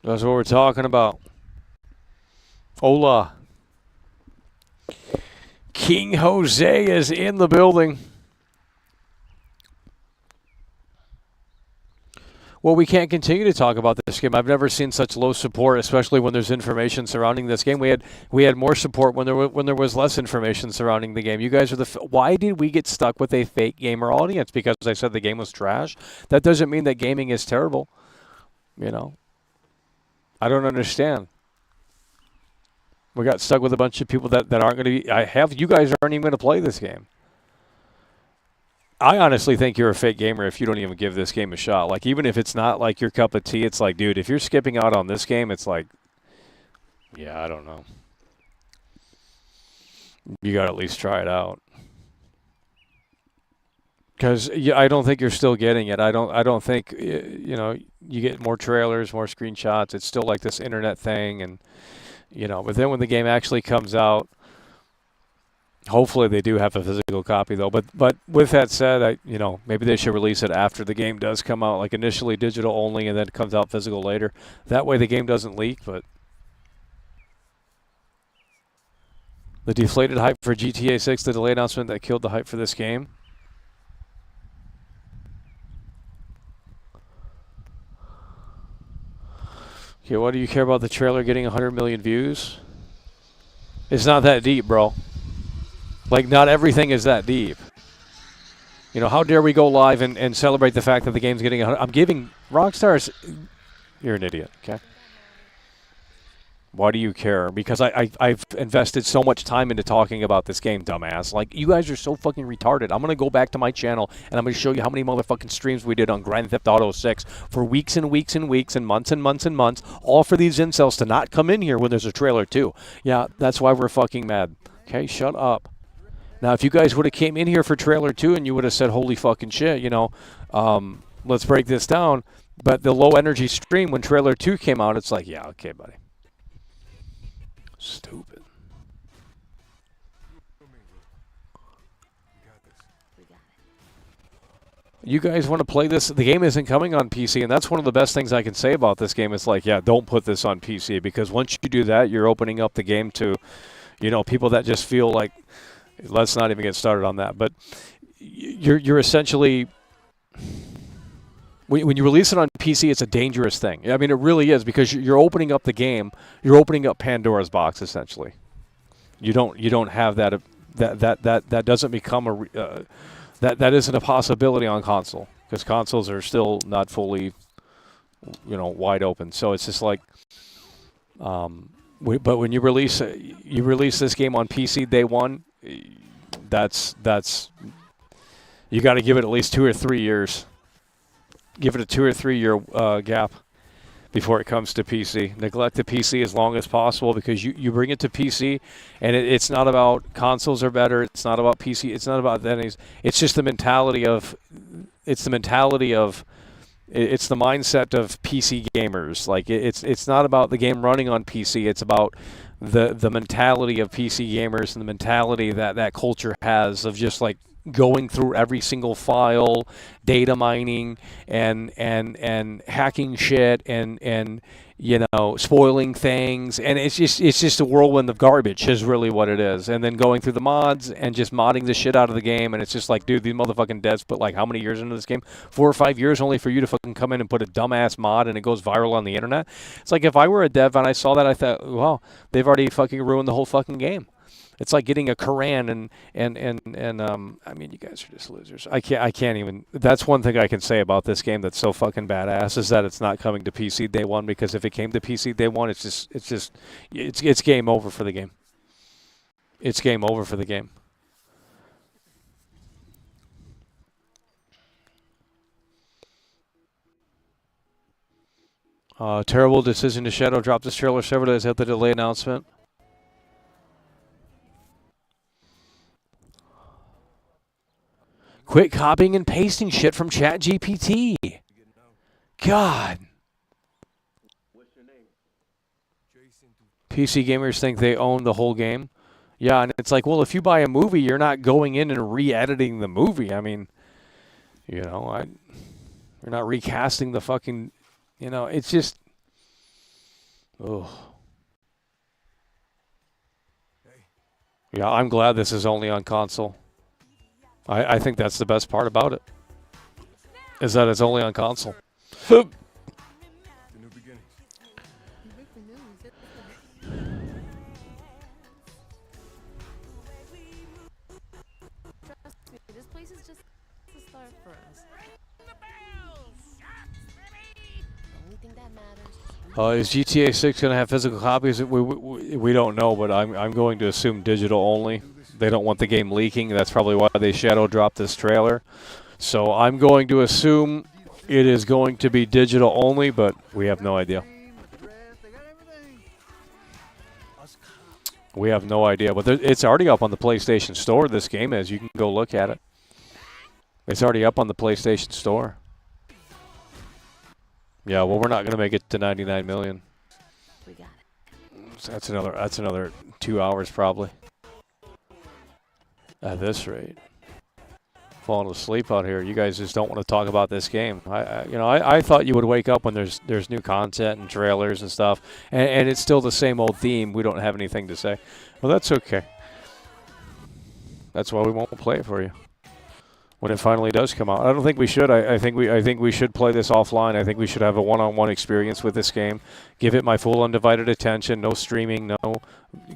That's what we're talking about. Hola. King Jose is in the building. Well, we can't continue to talk about this game. I've never seen such low support, especially when there's information surrounding this game. We had more support when there was less information surrounding the game. You guys are why did we get stuck with a fake gamer audience? Because I said the game was trash? That doesn't mean that gaming is terrible. You know, I don't understand. We got stuck with a bunch of people that aren't going to be. You guys aren't even going to play this game. I honestly think you're a fake gamer if you don't even give this game a shot. Like, even if it's not like your cup of tea, it's like, dude, if you're skipping out on this game, it's like, yeah, I don't know. You got to at least try it out. Because I don't think you're still getting it. I don't think, you know, you get more trailers, more screenshots. It's still like this internet thing. And, you know, but then when the game actually comes out, hopefully they do have a physical copy, though. But with that said, you know, maybe they should release it after the game does come out, like initially digital only, and then it comes out physical later. That way the game doesn't leak. But the deflated hype for GTA 6, the delay announcement that killed the hype for this game. Okay, what do you care about the trailer getting 100 million views? It's not that deep, bro. Like, not everything is that deep. You know, how dare we go live and celebrate the fact that the game's getting 100? I'm giving Rockstars. You're an idiot, okay? Why do you care? Because I've invested so much time into talking about this game, dumbass. Like, you guys are so fucking retarded. I'm going to go back to my channel, and I'm going to show you how many motherfucking streams we did on Grand Theft Auto 6 for weeks and weeks and weeks and months and months and months, all for these incels to not come in here when there's a trailer, too. Yeah, that's why we're fucking mad. Okay, shut up. Now, if you guys would have came in here for trailer 2 and you would have said, holy fucking shit, you know, let's break this down. But the low-energy stream, when trailer 2 came out, it's like, yeah, okay, buddy. Stupid. You guys want to play this? The game isn't coming on PC, and that's one of the best things I can say about this game. It's like, yeah, don't put this on PC, because once you do that, you're opening up the game to, you know, people that just feel like, let's not even get started on that. But you're essentially, when you release it on PC, it's a dangerous thing. I mean, it really is, because you're opening up the game. You're opening up Pandora's box, essentially. You don't have that. That doesn't become a that isn't a possibility on console, because consoles are still not fully, you know, wide open. So it's just like, but when you release this game on PC day one, that's you got to give it at least 2 or 3 years. Give it a 2 or 3 year gap before it comes to PC. Neglect the PC as long as possible, because you bring it to PC, and it's not about consoles are better. It's not about PC. It's not about that. It's just the mentality of. It's the mindset of PC gamers. Like, it's not about the game running on PC. It's about the mentality of PC gamers, and the mentality that culture has of just like going through every single file, data mining, and hacking shit, and you know, spoiling things, and it's just a whirlwind of garbage is really what it is. And then going through the mods and just modding the shit out of the game, and it's just like, dude, these motherfucking devs put like how many years into this game? 4 or 5 years, only for you to fucking come in and put a dumbass mod and it goes viral on the internet. It's like, if I were a dev and I saw that, I thought, wow, they've already fucking ruined the whole fucking game. It's like getting a Quran and I mean, you guys are just losers. I can't even. That's one thing I can say about this game that's so fucking badass, is that it's not coming to PC day one, because if it came to PC day one, it's game over for the game. It's game over for the game. Terrible decision to shadow drop this trailer several days after the delay announcement. Quit copying and pasting shit from ChatGPT. God. PC gamers think they own the whole game. Yeah, and it's like, well, if you buy a movie, you're not going in and re-editing the movie. I mean, you know, you're not recasting the fucking, you know, it's just, oh. Yeah, I'm glad this is only on console. I think that's the best part about it, is that it's only on console. The new beginnings. Trust me, this place is just the start for us. The only thing that matters. Is GTA 6 going to have physical copies? We don't know, but I'm going to assume digital only. They don't want the game leaking. That's probably why they shadow dropped this trailer. So I'm going to assume it is going to be digital only, but we have no idea. We have no idea. But it's already up on the PlayStation Store, this game is. You can go look at it. It's already up on the PlayStation Store. Yeah, well, we're not going to make it to 99 million. We got it. So that's another 2 hours probably. At this rate, falling asleep out here. You guys just don't want to talk about this game. I thought you would wake up when there's new content and trailers and stuff, and it's still the same old theme. We don't have anything to say. Well, that's okay. That's why we won't play it for you when it finally does come out. I don't think we should. I think we should play this offline. I think we should have a one-on-one experience with this game. Give it my full undivided attention. No streaming, no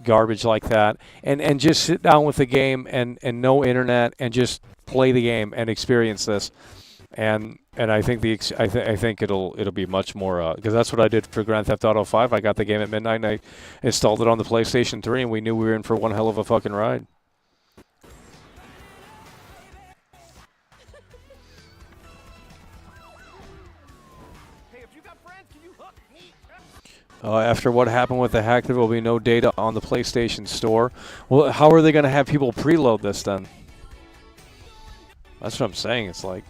garbage like that, and just sit down with the game and no internet and just play the game and experience this. And I think I think it'll be much more because that's what I did for Grand Theft Auto 5. I got the game at midnight and I installed it on the PlayStation 3, and we knew we were in for one hell of a fucking ride. After what happened with the hack, there will be no data on the PlayStation Store. Well, how are they going to have people preload this then? That's what I'm saying. It's like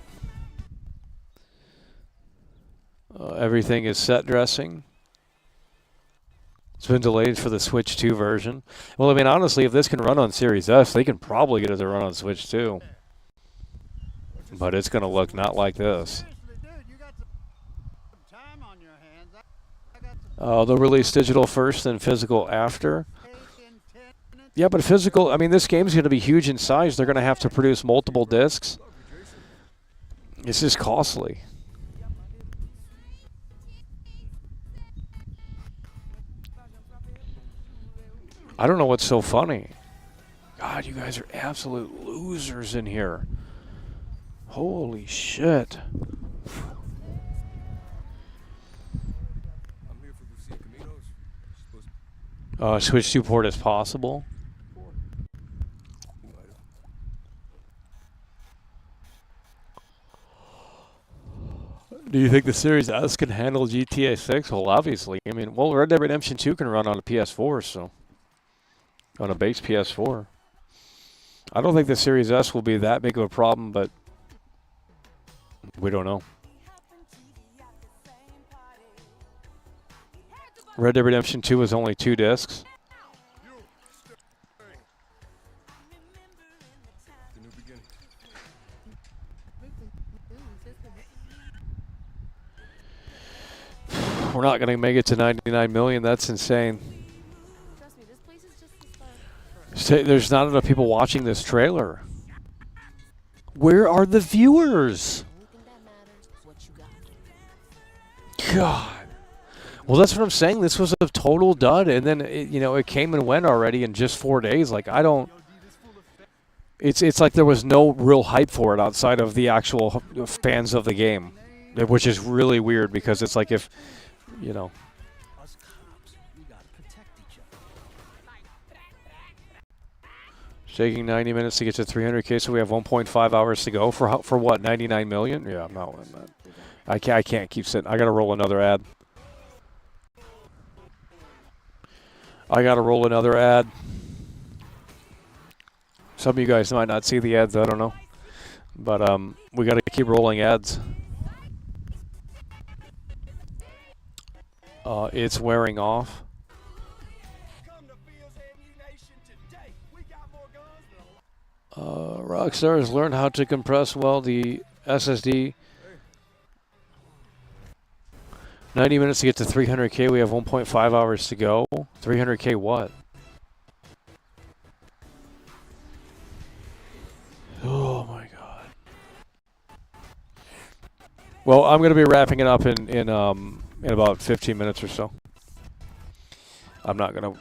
everything is set dressing. It's been delayed for the Switch 2 version. Well, I mean, honestly, if this can run on Series S, they can probably get it to run on Switch 2. But it's going to look not like this. They'll release digital first and physical after. Yeah, but physical, I mean, this game's going to be huge in size. They're going to have to produce multiple discs. It's just costly. I don't know what's so funny. God, you guys are absolute losers in here. Holy shit. Switch 2 port is possible. Do you think the Series S can handle GTA 6? Well, obviously. I mean, well, Red Dead Redemption 2 can run on a PS4, so on a base PS4. I don't think the Series S will be that big of a problem, but we don't know. Red Dead Redemption 2 is only 2 discs. We're not going to make it to 99 million. That's insane. Trust me, this place is just the start. There's not enough people watching this trailer. Where are the viewers? The only thing that matters is what you got. God. Well, that's what I'm saying. This was a total dud, and then it came and went already in just 4 days. Like I don't. It's like there was no real hype for it outside of the actual fans of the game, which is really weird because it's like if, Us cops, we gotta protect each other. Taking 90 minutes to get to 300K, so we have 1.5 hours to go for what? 99 million? Yeah, I'm not winning that. I can't keep sitting. I gotta roll another ad. Some of you guys might not see the ads. I don't know, but we gotta keep rolling ads. It's wearing off. Rockstar has learned how to compress well the SSD. 90 minutes to get to 300K. We have 1.5 hours to go. 300K what? Oh my God. Well, I'm going to be wrapping it up in about 15 minutes or so. I'm not going to,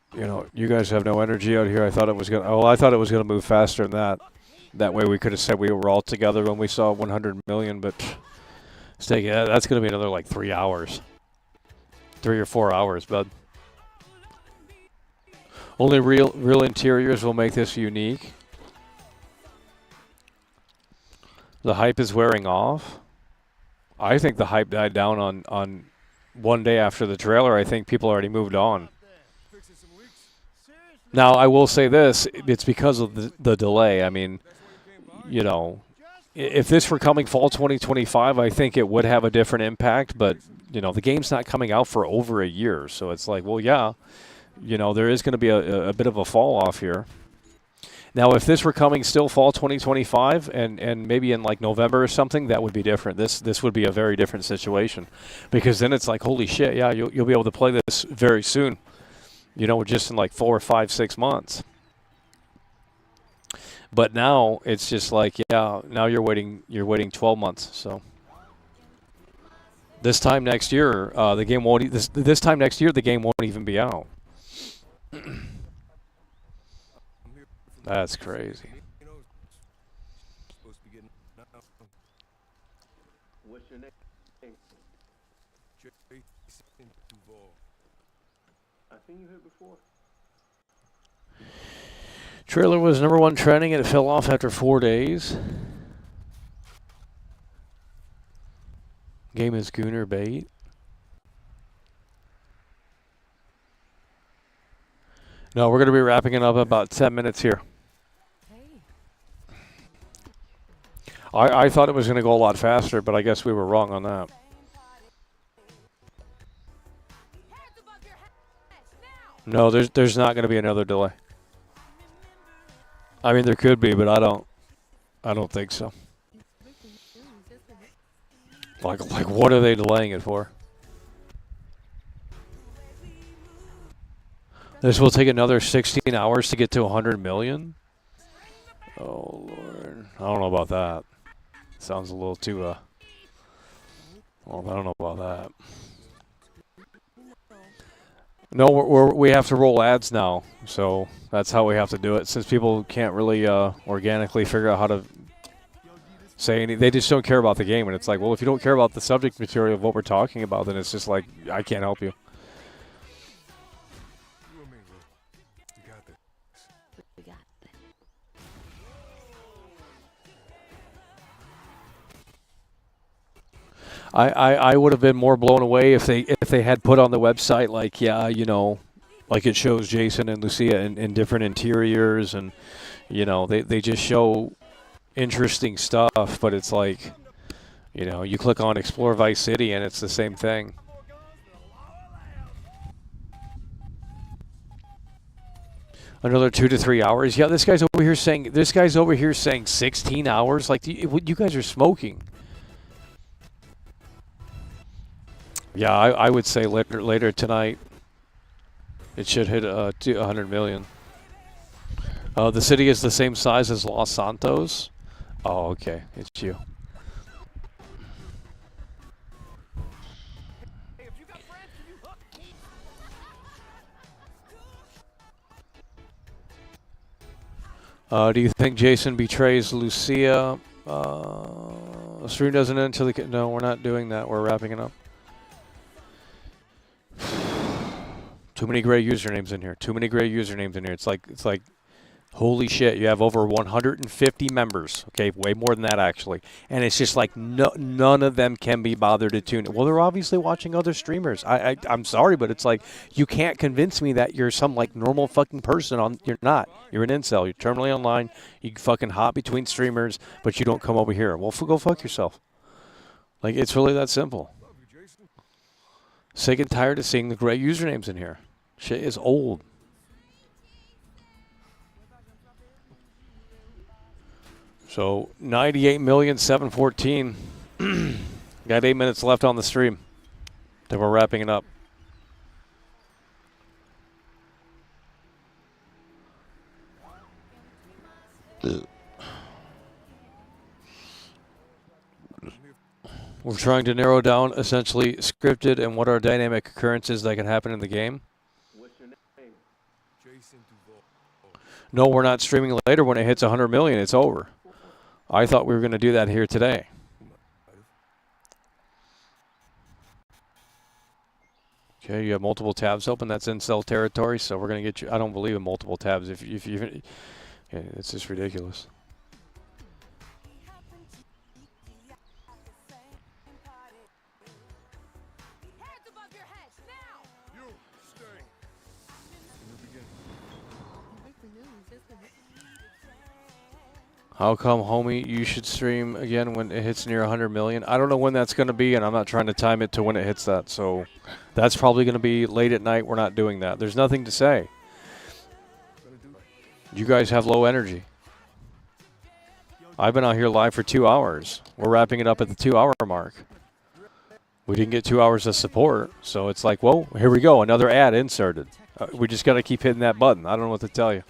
you guys have no energy out here. I thought it was going to, I thought it was going to move faster than that. That way we could have said we were all together when we saw 100 million, but that's going to be another like 3 hours. 3 or 4 hours, bud. Only real interiors will make this unique. The hype is wearing off. I think the hype died down on one day after the trailer. I think people already moved on. Now, I will say this. It's because of the delay. I mean, if this were coming fall 2025, I think it would have a different impact. But, the game's not coming out for over a year. So it's like, well, yeah, there is going to be a bit of a fall off here. Now, if this were coming still fall 2025 and maybe in like November or something, that would be different. This would be a very different situation, because then it's like, holy shit, yeah, you'll be able to play this very soon, just in like 4 or 5, 6 months. But now it's just like, yeah, now you're waiting 12 months. So this time next year, the game won't. This time next year, the game won't even be out. That's crazy. What's your name? I seen you here before. Trailer was #1 trending and it fell off after 4 days. Game is Gooner bait. No, we're going to be wrapping it up about 10 minutes here. I thought it was going to go a lot faster, but I guess we were wrong on that. No, there's not going to be another delay. I mean, there could be, but I don't think so. Like what are they delaying it for? This will take another 16 hours to get to 100 million? Oh, Lord. I don't know about that. Sounds a little too, well, I don't know about that. No, we have to roll ads now, so that's how we have to do it. Since people can't really organically figure out how to say anything, they just don't care about the game. And it's like, well, if you don't care about the subject material of what we're talking about, then it's just like, I can't help you. I would have been more blown away if they had put on the website like, yeah, like it shows Jason and Lucia in different interiors, and they just show interesting stuff, but it's like, you click on Explore Vice City and it's the same thing. Another 2 to 3 hours. Yeah, this guy's over here saying 16 hours. Like, you guys are smoking. Yeah, I would say later tonight it should hit 100 million. The city is the same size as Los Santos. Oh, okay. It's you. Do you think Jason betrays Lucia? Stream doesn't end until the... No, we're not doing that. We're wrapping it up. Too many gray usernames in here. Too many gray usernames in here. It's like, holy shit, you have over 150 members. Okay, way more than that, actually. And it's just like none of them can be bothered to tune in. Well, they're obviously watching other streamers. I'm sorry, but it's like, you can't convince me that you're some like normal fucking person. You're not. You're an incel. You're terminally online. You fucking hop between streamers, but you don't come over here. Well, go fuck yourself. Like, it's really that simple. Sick and tired of seeing the gray usernames in here. Shit is old. So 98,714,000. Got 8 minutes left on the stream. Then we're wrapping it up. We're trying to narrow down essentially scripted and what are dynamic occurrences that can happen in the game. What's your name? Jason Duval. No, we're not streaming later. When it hits 100 million, it's over. I thought we were going to do that here today. Okay, you have multiple tabs open. That's incel territory, so we're going to get you. I don't believe in multiple tabs. If you, yeah, it's just ridiculous. You stay. In the beginning. How come, homie, you should stream again when it hits near 100 million? I don't know when that's going to be, and I'm not trying to time it to when it hits that. So that's probably going to be late at night. We're not doing that. There's nothing to say. You guys have low energy. I've been out here live for 2 hours. We're wrapping it up at the 2-hour mark. We didn't get 2 hours of support, so it's like, whoa, here we go, another ad inserted. We just got to keep hitting that button. I don't know what to tell you.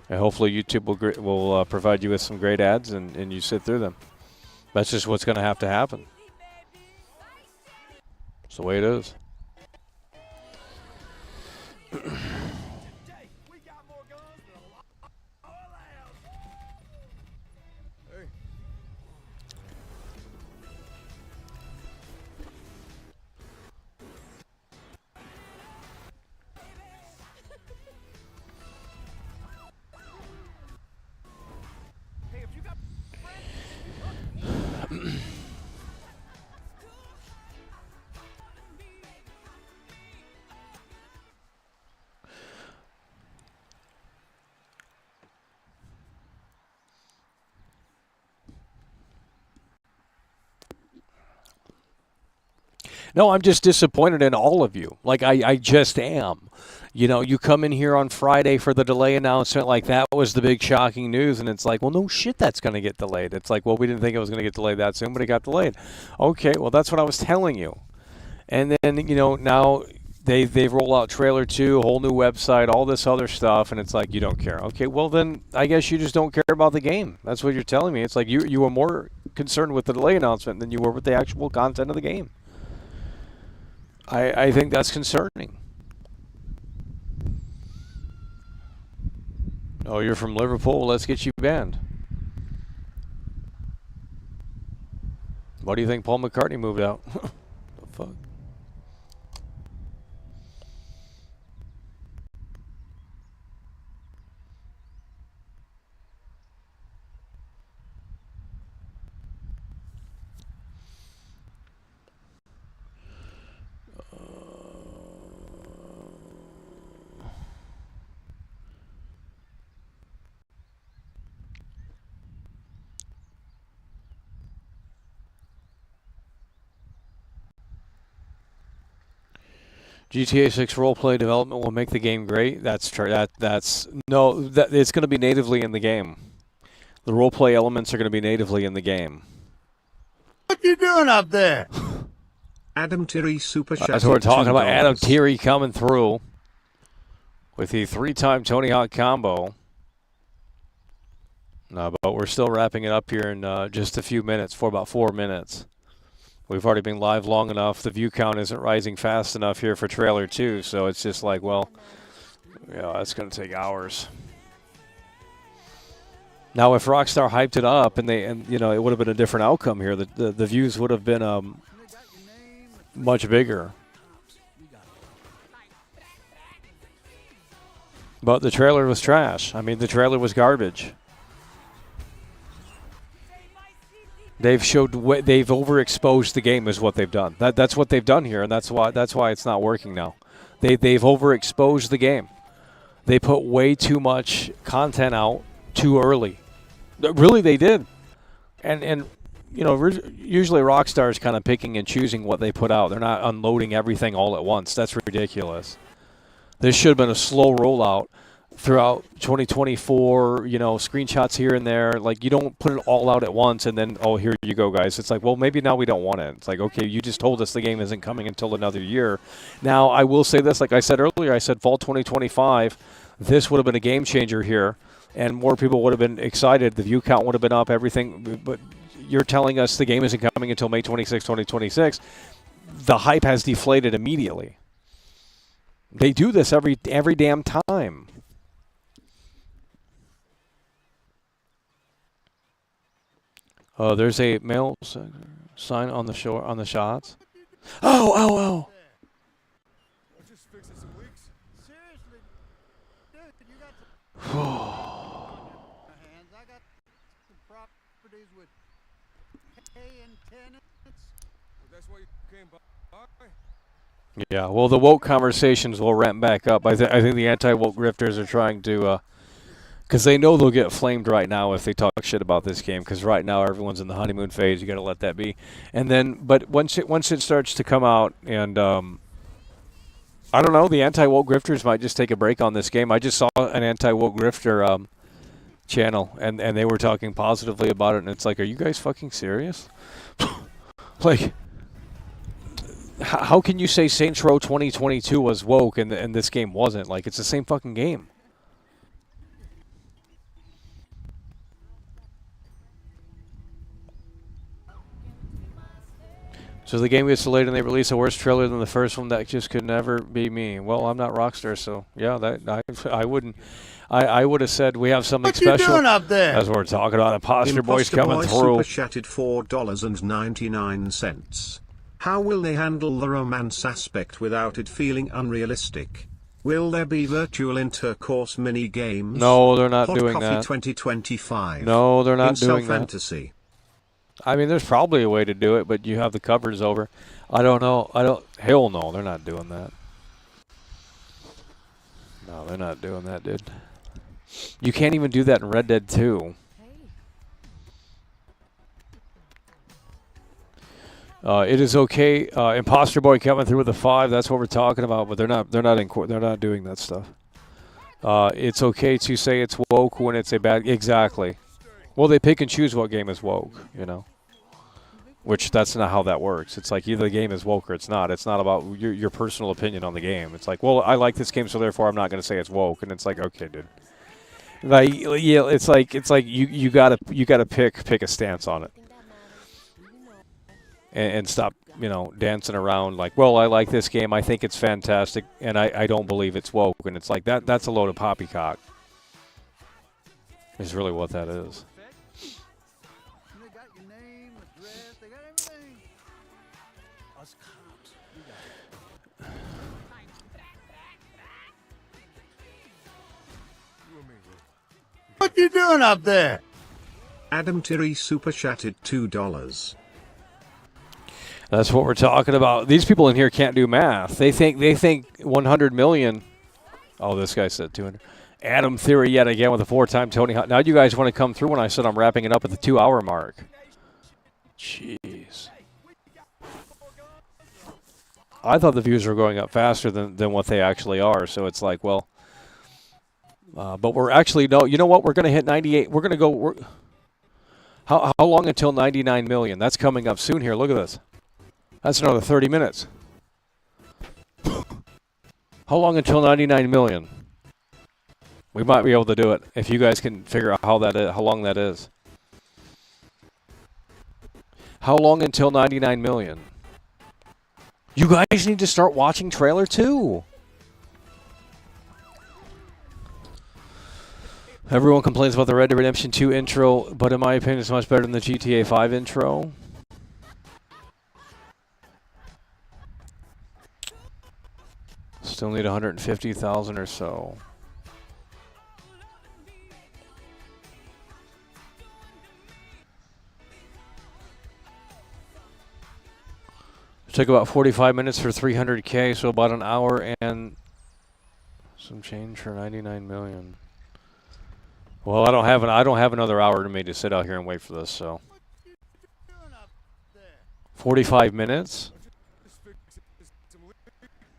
And hopefully YouTube will provide you with some great ads, and you sit through them. That's just what's going to happen. It's the way it is. Today, we got more guns than the law allows. Hey. Hey, if you got No, I'm just disappointed in all of you. Like, I just am. You know, you come in here on Friday for the delay announcement, like that was the big shocking news, and it's like, well, no shit, that's going to get delayed. It's like, well, we didn't think it was going to get delayed that soon, but it got delayed. Okay, well, that's what I was telling you. And then, you know, now they've rolled out trailer 2, a whole new website, all this other stuff, and it's like, you don't care. Okay, well, then I guess you just don't care about the game. That's what you're telling me. It's like you were more concerned with the delay announcement than you were with the actual content of the game. I think that's concerning. Oh, you're from Liverpool? Let's get you banned. Why do you think Paul McCartney moved out? The fuck? GTA 6 roleplay development will make the game great. That's true. It's going to be natively in the game. The roleplay elements are going to be natively in the game. What you doing up there? Adam Tiri super chat. That's what we're talking about. $2. Adam Tiri coming through with the 3-time Tony Hawk combo. No, but we're still wrapping it up here in just a few minutes, for about 4 minutes. We've already been live long enough. The view count isn't rising fast enough here for trailer 2, so it's just like, well, yeah, that's going to take hours. Now, if Rockstar hyped it up and you know, it would have been a different outcome here. The views would have been much bigger. But the trailer was trash. I mean, the trailer was garbage. They've overexposed the game is what they've done. That's what they've done here, and that's why it's not working now. They've overexposed the game. They put way too much content out too early. Really, they did. And you know, usually Rockstar is kind of picking and choosing what they put out. They're not unloading everything all at once. That's ridiculous. This should have been a slow rollout throughout 2024, you know, screenshots here and there. Like, you don't put it all out at once and then, oh, here you go, guys. It's like, well, maybe now we don't want it. It's like, okay, you just told us the game isn't coming until another year. Now, I will say this, like I said earlier, I said fall 2025, this would have been a game changer here, and more people would have been excited. The view count would have been up, everything. But you're telling us the game isn't coming until May 26, 2026. The hype has deflated immediately. They do this every damn time. There's a male sign on the shore on the shots. Oh. Just fixing some leaks. Seriously, dude, you got some hands. I got some properties with paying tenants. That's why you came by? Yeah, well, the woke conversations will ramp back up. I think the anti-woke grifters are trying to, because they know they'll get flamed right now if they talk shit about this game. Because right now everyone's in the honeymoon phase. You got to let that be. And then, but once it starts to come out, and I don't know, the anti-woke grifters might just take a break on this game. I just saw an anti-woke grifter channel, and they were talking positively about it. And it's like, are you guys fucking serious? Like. How can you say Saints Row 2022 was woke and this game wasn't? Like, it's the same fucking game. So the game gets delayed and they release a worse trailer than the first one. That just could never be me. Well, I'm not Rockstar, so yeah, I wouldn't. I would have said we have something special. What you doing up there? As we're talking about Imposter Boys coming through. Super chatted $4.99. How will they handle the romance aspect without it feeling unrealistic? Will there be virtual intercourse mini games? No, they're not Hot doing Coffee that. 2025. No, they're not doing that. Fantasy. I mean, there's probably a way to do it, but you have the covers over. I don't know. Hell no, they're not doing that. No, they're not doing that, dude. You can't even do that in Red Dead 2. It is okay. Imposter Boy coming through with a 5. That's what we're talking about. But they're not doing that stuff. It's okay to say it's woke when it's a bad. Exactly. Well, they pick and choose what game is woke. You know. Which that's not how that works. It's like either the game is woke or it's not. It's not about your personal opinion on the game. It's like, well, I like this game, so therefore I'm not going to say it's woke. And it's like, okay, dude. Like, yeah, it's like you gotta pick a stance on it. And stop, dancing around like, well, I like this game. I think it's fantastic, and I don't believe it's woke. And it's like, that's a load of poppycock. Is really what that is. They got your name, address, they got everything. Us cops, we got it. What you doing up there? Adam Tiri super chatted $2. That's what we're talking about. These people in here can't do math. They think 100 million. Oh, this guy said 200. Adam Theory yet again with a 4-time Tony Hawk. Now you guys want to come through when I said I'm wrapping it up at the 2-hour mark. Jeez. I thought the views were going up faster than what they actually are. So it's like, well, but we're actually, no, you know what? We're going to hit 98. We're going to go. How long until 99 million? That's coming up soon here. Look at this. That's another 30 minutes. How long until 99 million? We might be able to do it if you guys can figure out how long that is. How long until 99 million? You guys need to start watching trailer 2. Everyone complains about the Red Dead Redemption 2 intro, but in my opinion, it's much better than the GTA 5 intro. Still need 150,000 or so. It took about 45 minutes for 300K, so about an hour and some change for 99 million. Well, I don't have another hour to me to sit out here and wait for this, so 45 minutes?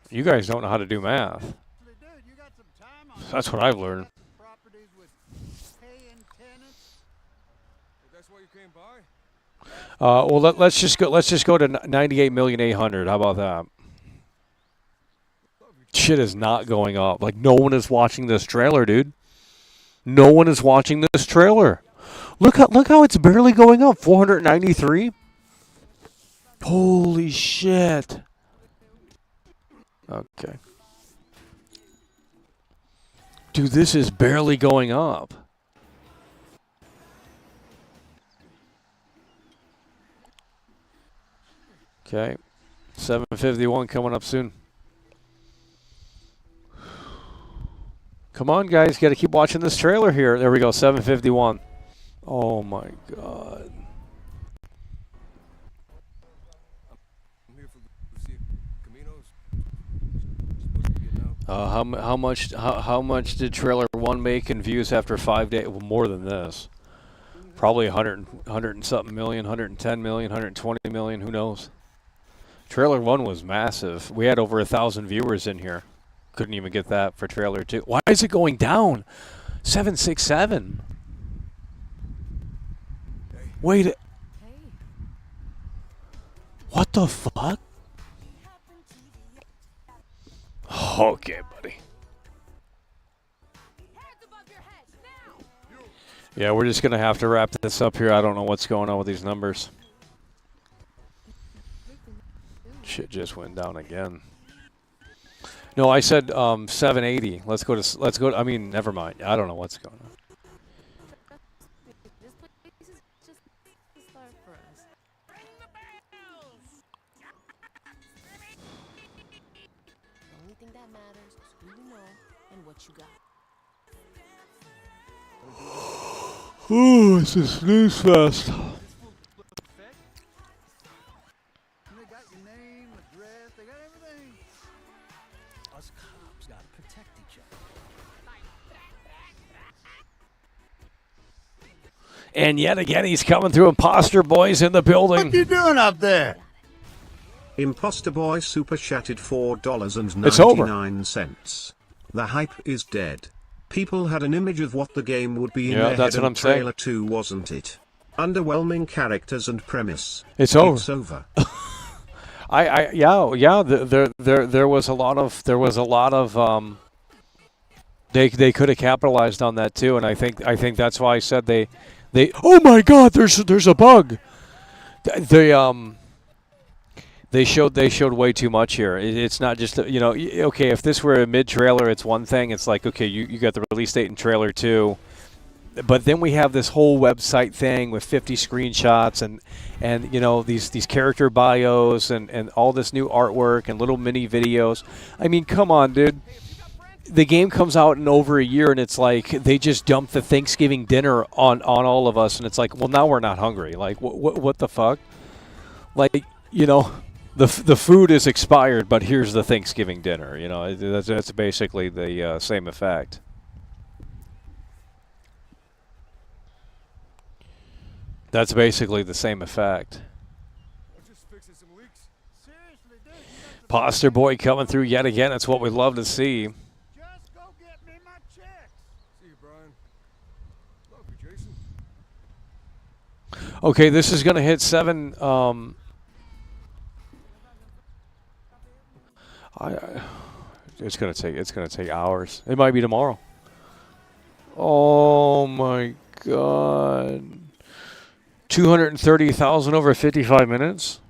You guys don't know how to do math. That's what I've learned. That's why you came by? Well, let's just go to 98,800,000. How about that? Shit is not going up. Like, no one is watching this trailer, dude. No one is watching this trailer. Look how it's barely going up. 493. Holy shit. Okay. Dude, this is barely going up. Okay. 751 coming up soon. Come on, guys. Got to keep watching this trailer here. There we go. 751. Oh, my God. I'm here for Lucia Camino's. Supposed to be getting out. How much did trailer 1 make in views after 5 days? Well, more than this. Probably 100 and something million, 110 million, 120 million. Who knows? Trailer 1 was massive. We had over 1,000 viewers in here. Couldn't even get that for trailer 2. Why is it going down? 767. Wait. What the fuck? Okay, buddy. Yeah, we're just going to have to wrap this up here. I don't know what's going on with these numbers. Shit just went down again. No, I said 780. Let's go. I mean, never mind. I don't know what's going on. This place is just the start for us. The only thing that matters is who you know and what you got. Ooh, this is snooze fest. They got your name, address, they got everything. Us cops gotta protect each other. And yet again, he's coming through. Imposter Boy's in the building. What you doing up there? Imposter Boy super chatted It's over. $4.99. The hype is dead. People had an image of what the game would be in Yeah, their that's head, what and I'm saying. trailer 2 wasn't it? Underwhelming characters and premise. It's over. It's over. There was a lot of they could have capitalized on that too, and I think that's why I said they oh my God, there's a bug. They showed way too much here. It's not just okay, if this were a mid trailer, it's one thing. It's like, okay, you got the release date in trailer 2. But then we have this whole website thing with 50 screenshots and these character bios and all this new artwork and little mini videos. I mean, come on, dude. The game comes out in over a year, and it's like they just dumped the Thanksgiving dinner on all of us, and it's like, well, now we're not hungry. Like, what the fuck? Like, the food is expired, but here's the Thanksgiving dinner. That's basically the same effect. That's basically the same effect. Poster Boy coming through yet again. That's what we love to see. Just go get me my checks. See you, Brian. Love you, Jason. Okay, this is going to hit 7. It's going to take hours. It might be tomorrow. Oh my God. 230,000 over 55 minutes.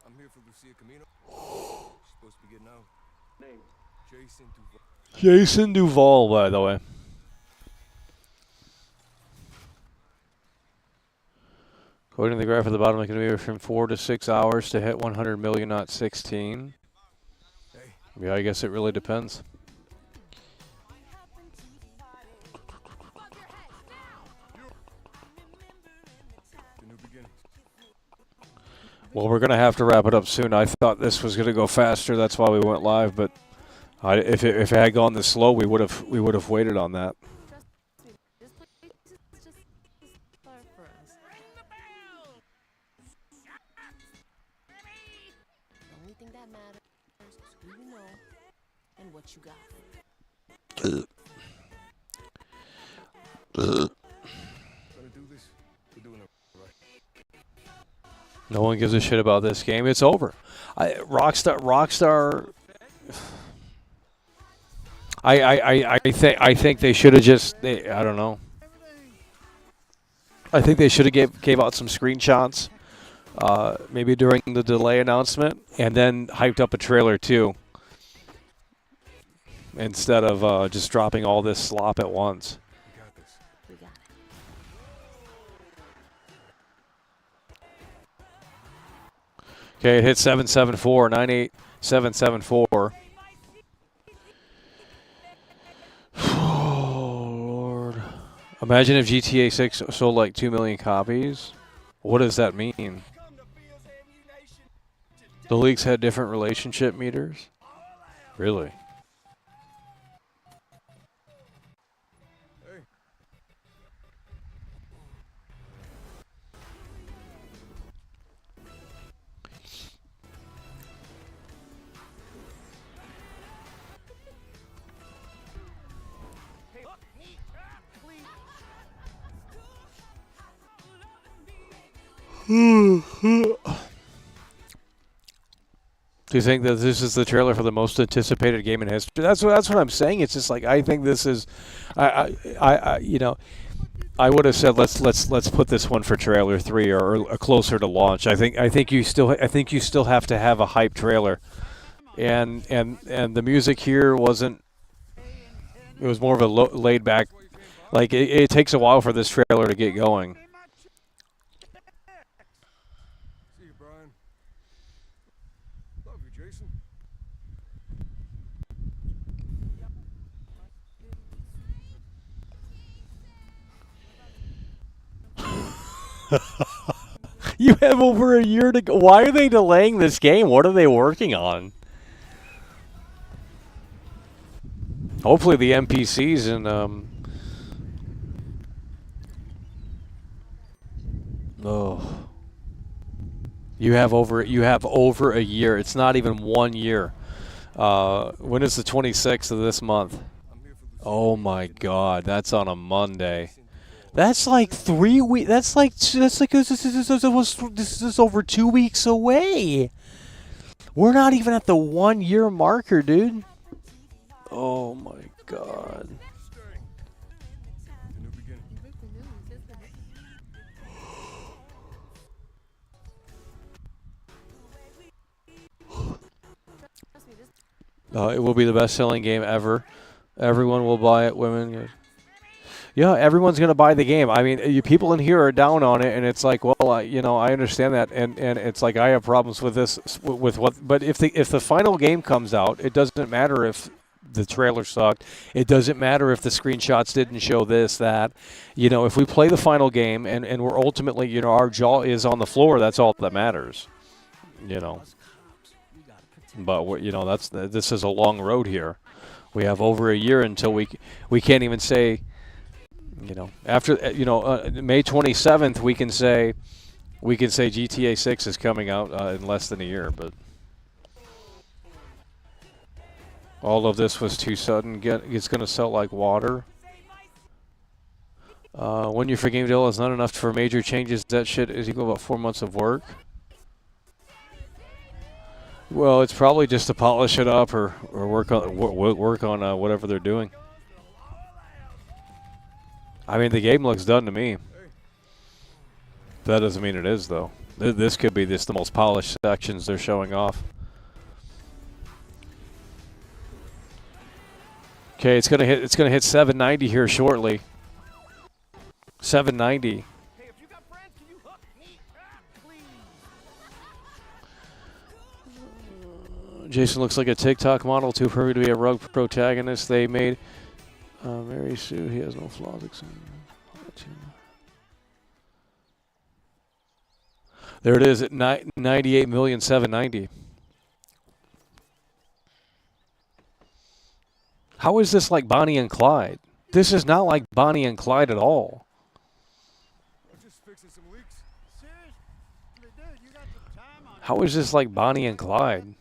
I'm here for Lucia Camino. She's supposed to be getting out. Name. Jason Duval. Jason Duval, by the way. According to the graph at the bottom, it can be from 4 to 6 hours to hit 100 million, not 16. Yeah, I guess it really depends. Well, we're going to have to wrap it up soon. I thought this was going to go faster. That's why we went live. But if it had gone this slow, we would have waited on that. This place is just the start for us. The only thing that matters is who you know and what you got. Gonna do this. We're doing it right. No one gives a shit about this game. It's over. Rockstar. I think they should have just. I don't know. I think they should have gave out some screenshots, maybe during the delay announcement, and then hyped up a trailer too, instead of just dropping all this slop at once. We got it. Okay, it hit 774, 98774. Oh, Lord. Imagine if GTA 6 sold like 2 million copies. What does that mean? The leaks had different relationship meters? Really? Do you think that this is the trailer for the most anticipated game in history? That's what I'm saying. It's just like I think this is, you know, I would have said let's put this one for trailer 3 or closer to launch. I think you still have to have a hype trailer, and the music here wasn't. It was more of a laid back. Like it takes a while for this trailer to get going. See you, Brian. Love you, Jason. You have over a year to go. Why are they delaying this game? What are they working on? Hopefully the NPCs and oh, you have over a year. It's not even 1 year. When is the 26th of this month? Oh my God, that's on a Monday. That's like 3 weeks. That's like this is over 2 weeks away. We're not even at the 1 year marker, dude. Oh my God. It will be the best-selling game ever. Everyone will buy it. Women. Yeah, everyone's going to buy the game. I mean, people in here are down on it, and it's like, well, you know, I understand that, and it's like I have problems with this, with what. But if the final game comes out, it doesn't matter if the trailer sucked. It doesn't matter if the screenshots didn't show this, that. You know, if we play the final game and we're ultimately, you know, our jaw is on the floor, that's all that matters. You know. But you know, this is a long road here. We have over a year until we can't even say. You know, after May 27th, we can say GTA 6 is coming out in less than a year. But all of this was too sudden. It's going to sell like water. 1 year for game deal is not enough for major changes. That shit is equal to about 4 months of work. Well, it's probably just to polish it up or work on whatever they're doing. I mean, the game looks done to me. That doesn't mean it is, though. This could be the most polished sections they're showing off. Okay, it's gonna hit 790 here shortly. 790. Jason looks like a TikTok model, too perfect to be a rogue protagonist. They made Mary Sue. He has no flaws. There it is at 98,790,000. How is this like Bonnie and Clyde? This is not like Bonnie and Clyde at all. How is this like Bonnie and Clyde?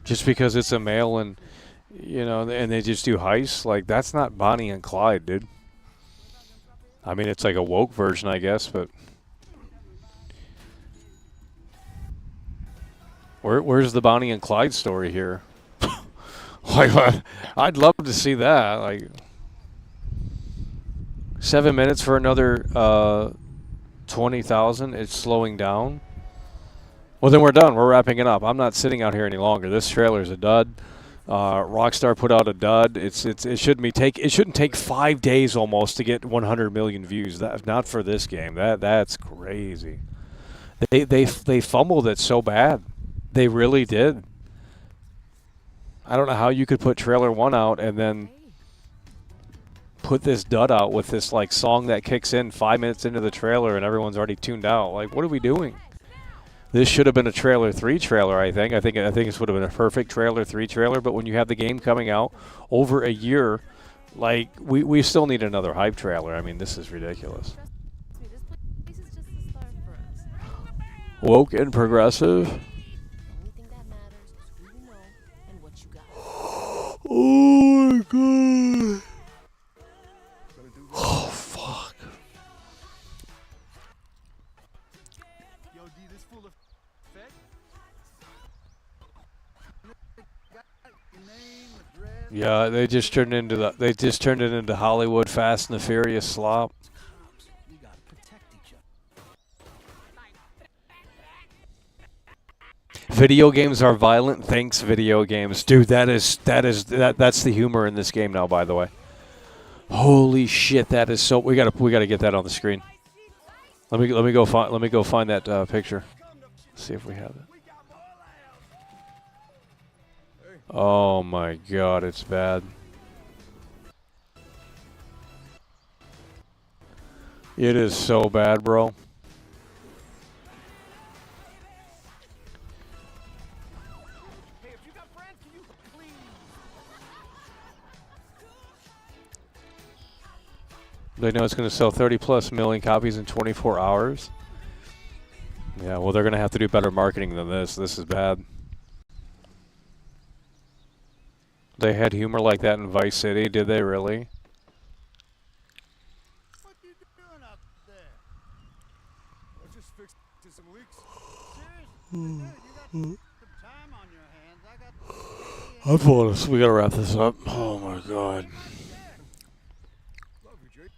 Just because it's a male and, you know, and they just do heists, like that's not Bonnie and Clyde, dude. I mean, it's like a woke version, I guess, but where's the Bonnie and Clyde story here? Like, I'd love to see that. Like, 7 minutes for another 20,000. It's slowing down. Well, then we're done. We're wrapping it up. I'm not sitting out here any longer. This trailer's a dud. Rockstar put out a dud. It shouldn't take 5 days almost to get 100 million views. Not for this game. That's crazy. They fumbled it so bad. They really did. I don't know how you could put trailer 1 out and then put this dud out with this like song that kicks in 5 minutes into the trailer and everyone's already tuned out. Like, what are we doing? This should have been a trailer 3 trailer, I think. I think this would have been a perfect trailer 3 trailer, but when you have the game coming out over a year, like, we still need another hype trailer. I mean, this is ridiculous. Woke and progressive. Oh my god. Oh fuck. Yeah, they just turned it into Hollywood Fast and the Furious slop. Video games are violent. Thanks, video games, dude. That's the humor in this game now. By the way, holy shit, that is so. We gotta get that on the screen. Let me go find that picture. See if we have it. Oh my god, it's bad. It is so bad, bro. They know it's going to sell 30+ million copies in 24 hours. Yeah, well, they're going to have to do better marketing than this. This is bad. They had humor like that in Vice City, did they really? What you doing up there? I just fixed some leaks. Seriously, dude, you got some time on your hands. I got I'm falling asleep. We got to wrap this up. Oh my god. Love you, Jake.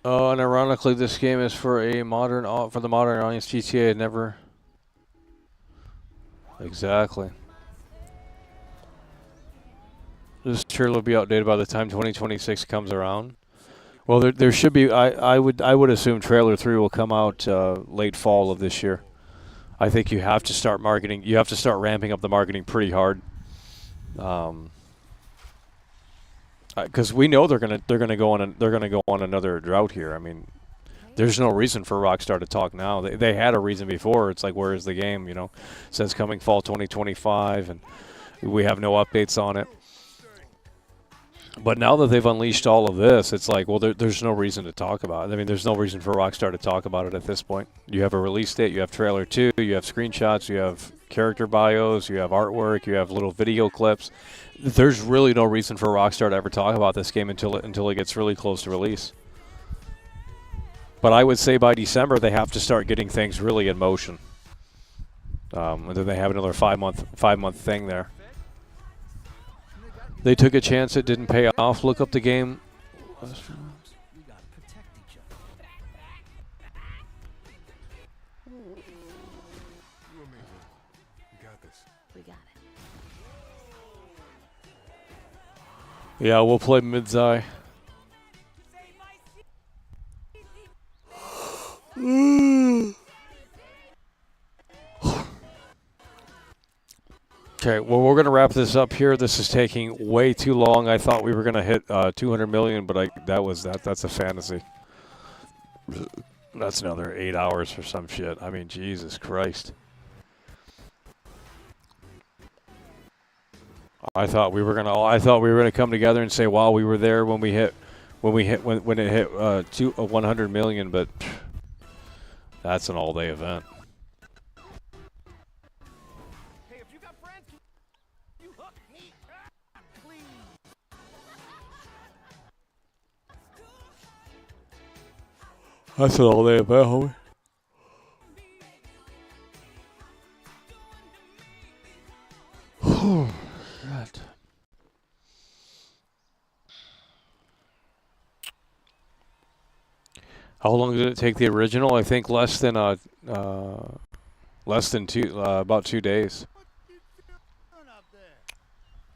And ironically, this game is for the modern audience. GTA had never. Exactly. This trailer will be outdated by the time 2026 comes around. Well, there should be. I would assume trailer 3 will come out late fall of this year. I think you have to start marketing. You have to start ramping up the marketing pretty hard. Because we know they're gonna go on another drought here. I mean, there's no reason for Rockstar to talk now. They had a reason before. It's like, where is the game? You know, it says coming fall 2025, and we have no updates on it. But now that they've unleashed all of this, it's like, well, there's no reason to talk about it. I mean, there's no reason for Rockstar to talk about it at this point. You have a release date, you have trailer 2, you have screenshots, you have character bios, you have artwork, you have little video clips. There's really no reason for Rockstar to ever talk about this game until it gets really close to release. But I would say by December they have to start getting things really in motion. And then they have another 5-month thing there. They took a chance, it didn't pay off. Look up the game. We gotta protect each other. You and me, we got this. We got it. Yeah, we'll play Midzai. Okay, well, we're going to wrap this up here. This is taking way too long. I thought we were going to hit 200 million, but that's a fantasy. That's another 8 hours for some shit. I mean, Jesus Christ. I thought we were gonna come together and say, "Wow, we were there when it hit 100 million," but That's an all-day event. Hey, if you got friends, can you hook me up, please? That's an all-day event, homie. Oh, shit. How long did it take the original? I think less than about 2 days. What you doing up there?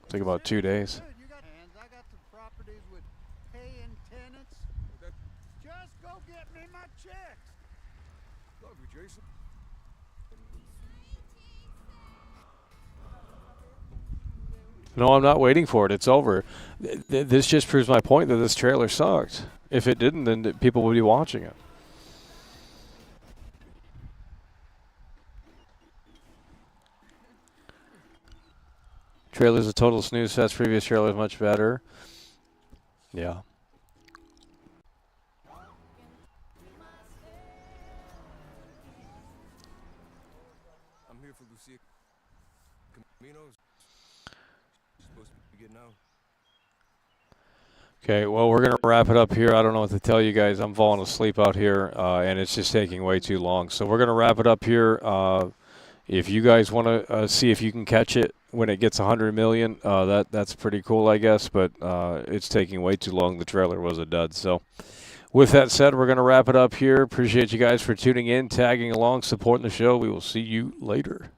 I think about 2 days. Good, you got hands. I got some properties with paying tenants. Just go get me my checks. Love you, Jason. No, I'm not waiting for it. It's over. This just proves my point that this trailer sucked. If it didn't, then people would be watching it. Trailer's a total snooze fest. Previous trailer was much better. Yeah. I'm here for Lucia Camino's. She's supposed to be getting out. Okay, well, we're going to wrap it up here. I don't know what to tell you guys. I'm falling asleep out here, and it's just taking way too long. So we're going to wrap it up here. If you guys want to see if you can catch it when it gets 100 million, that's pretty cool, I guess. But it's taking way too long. The trailer was a dud. So with that said, we're going to wrap it up here. Appreciate you guys for tuning in, tagging along, supporting the show. We will see you later.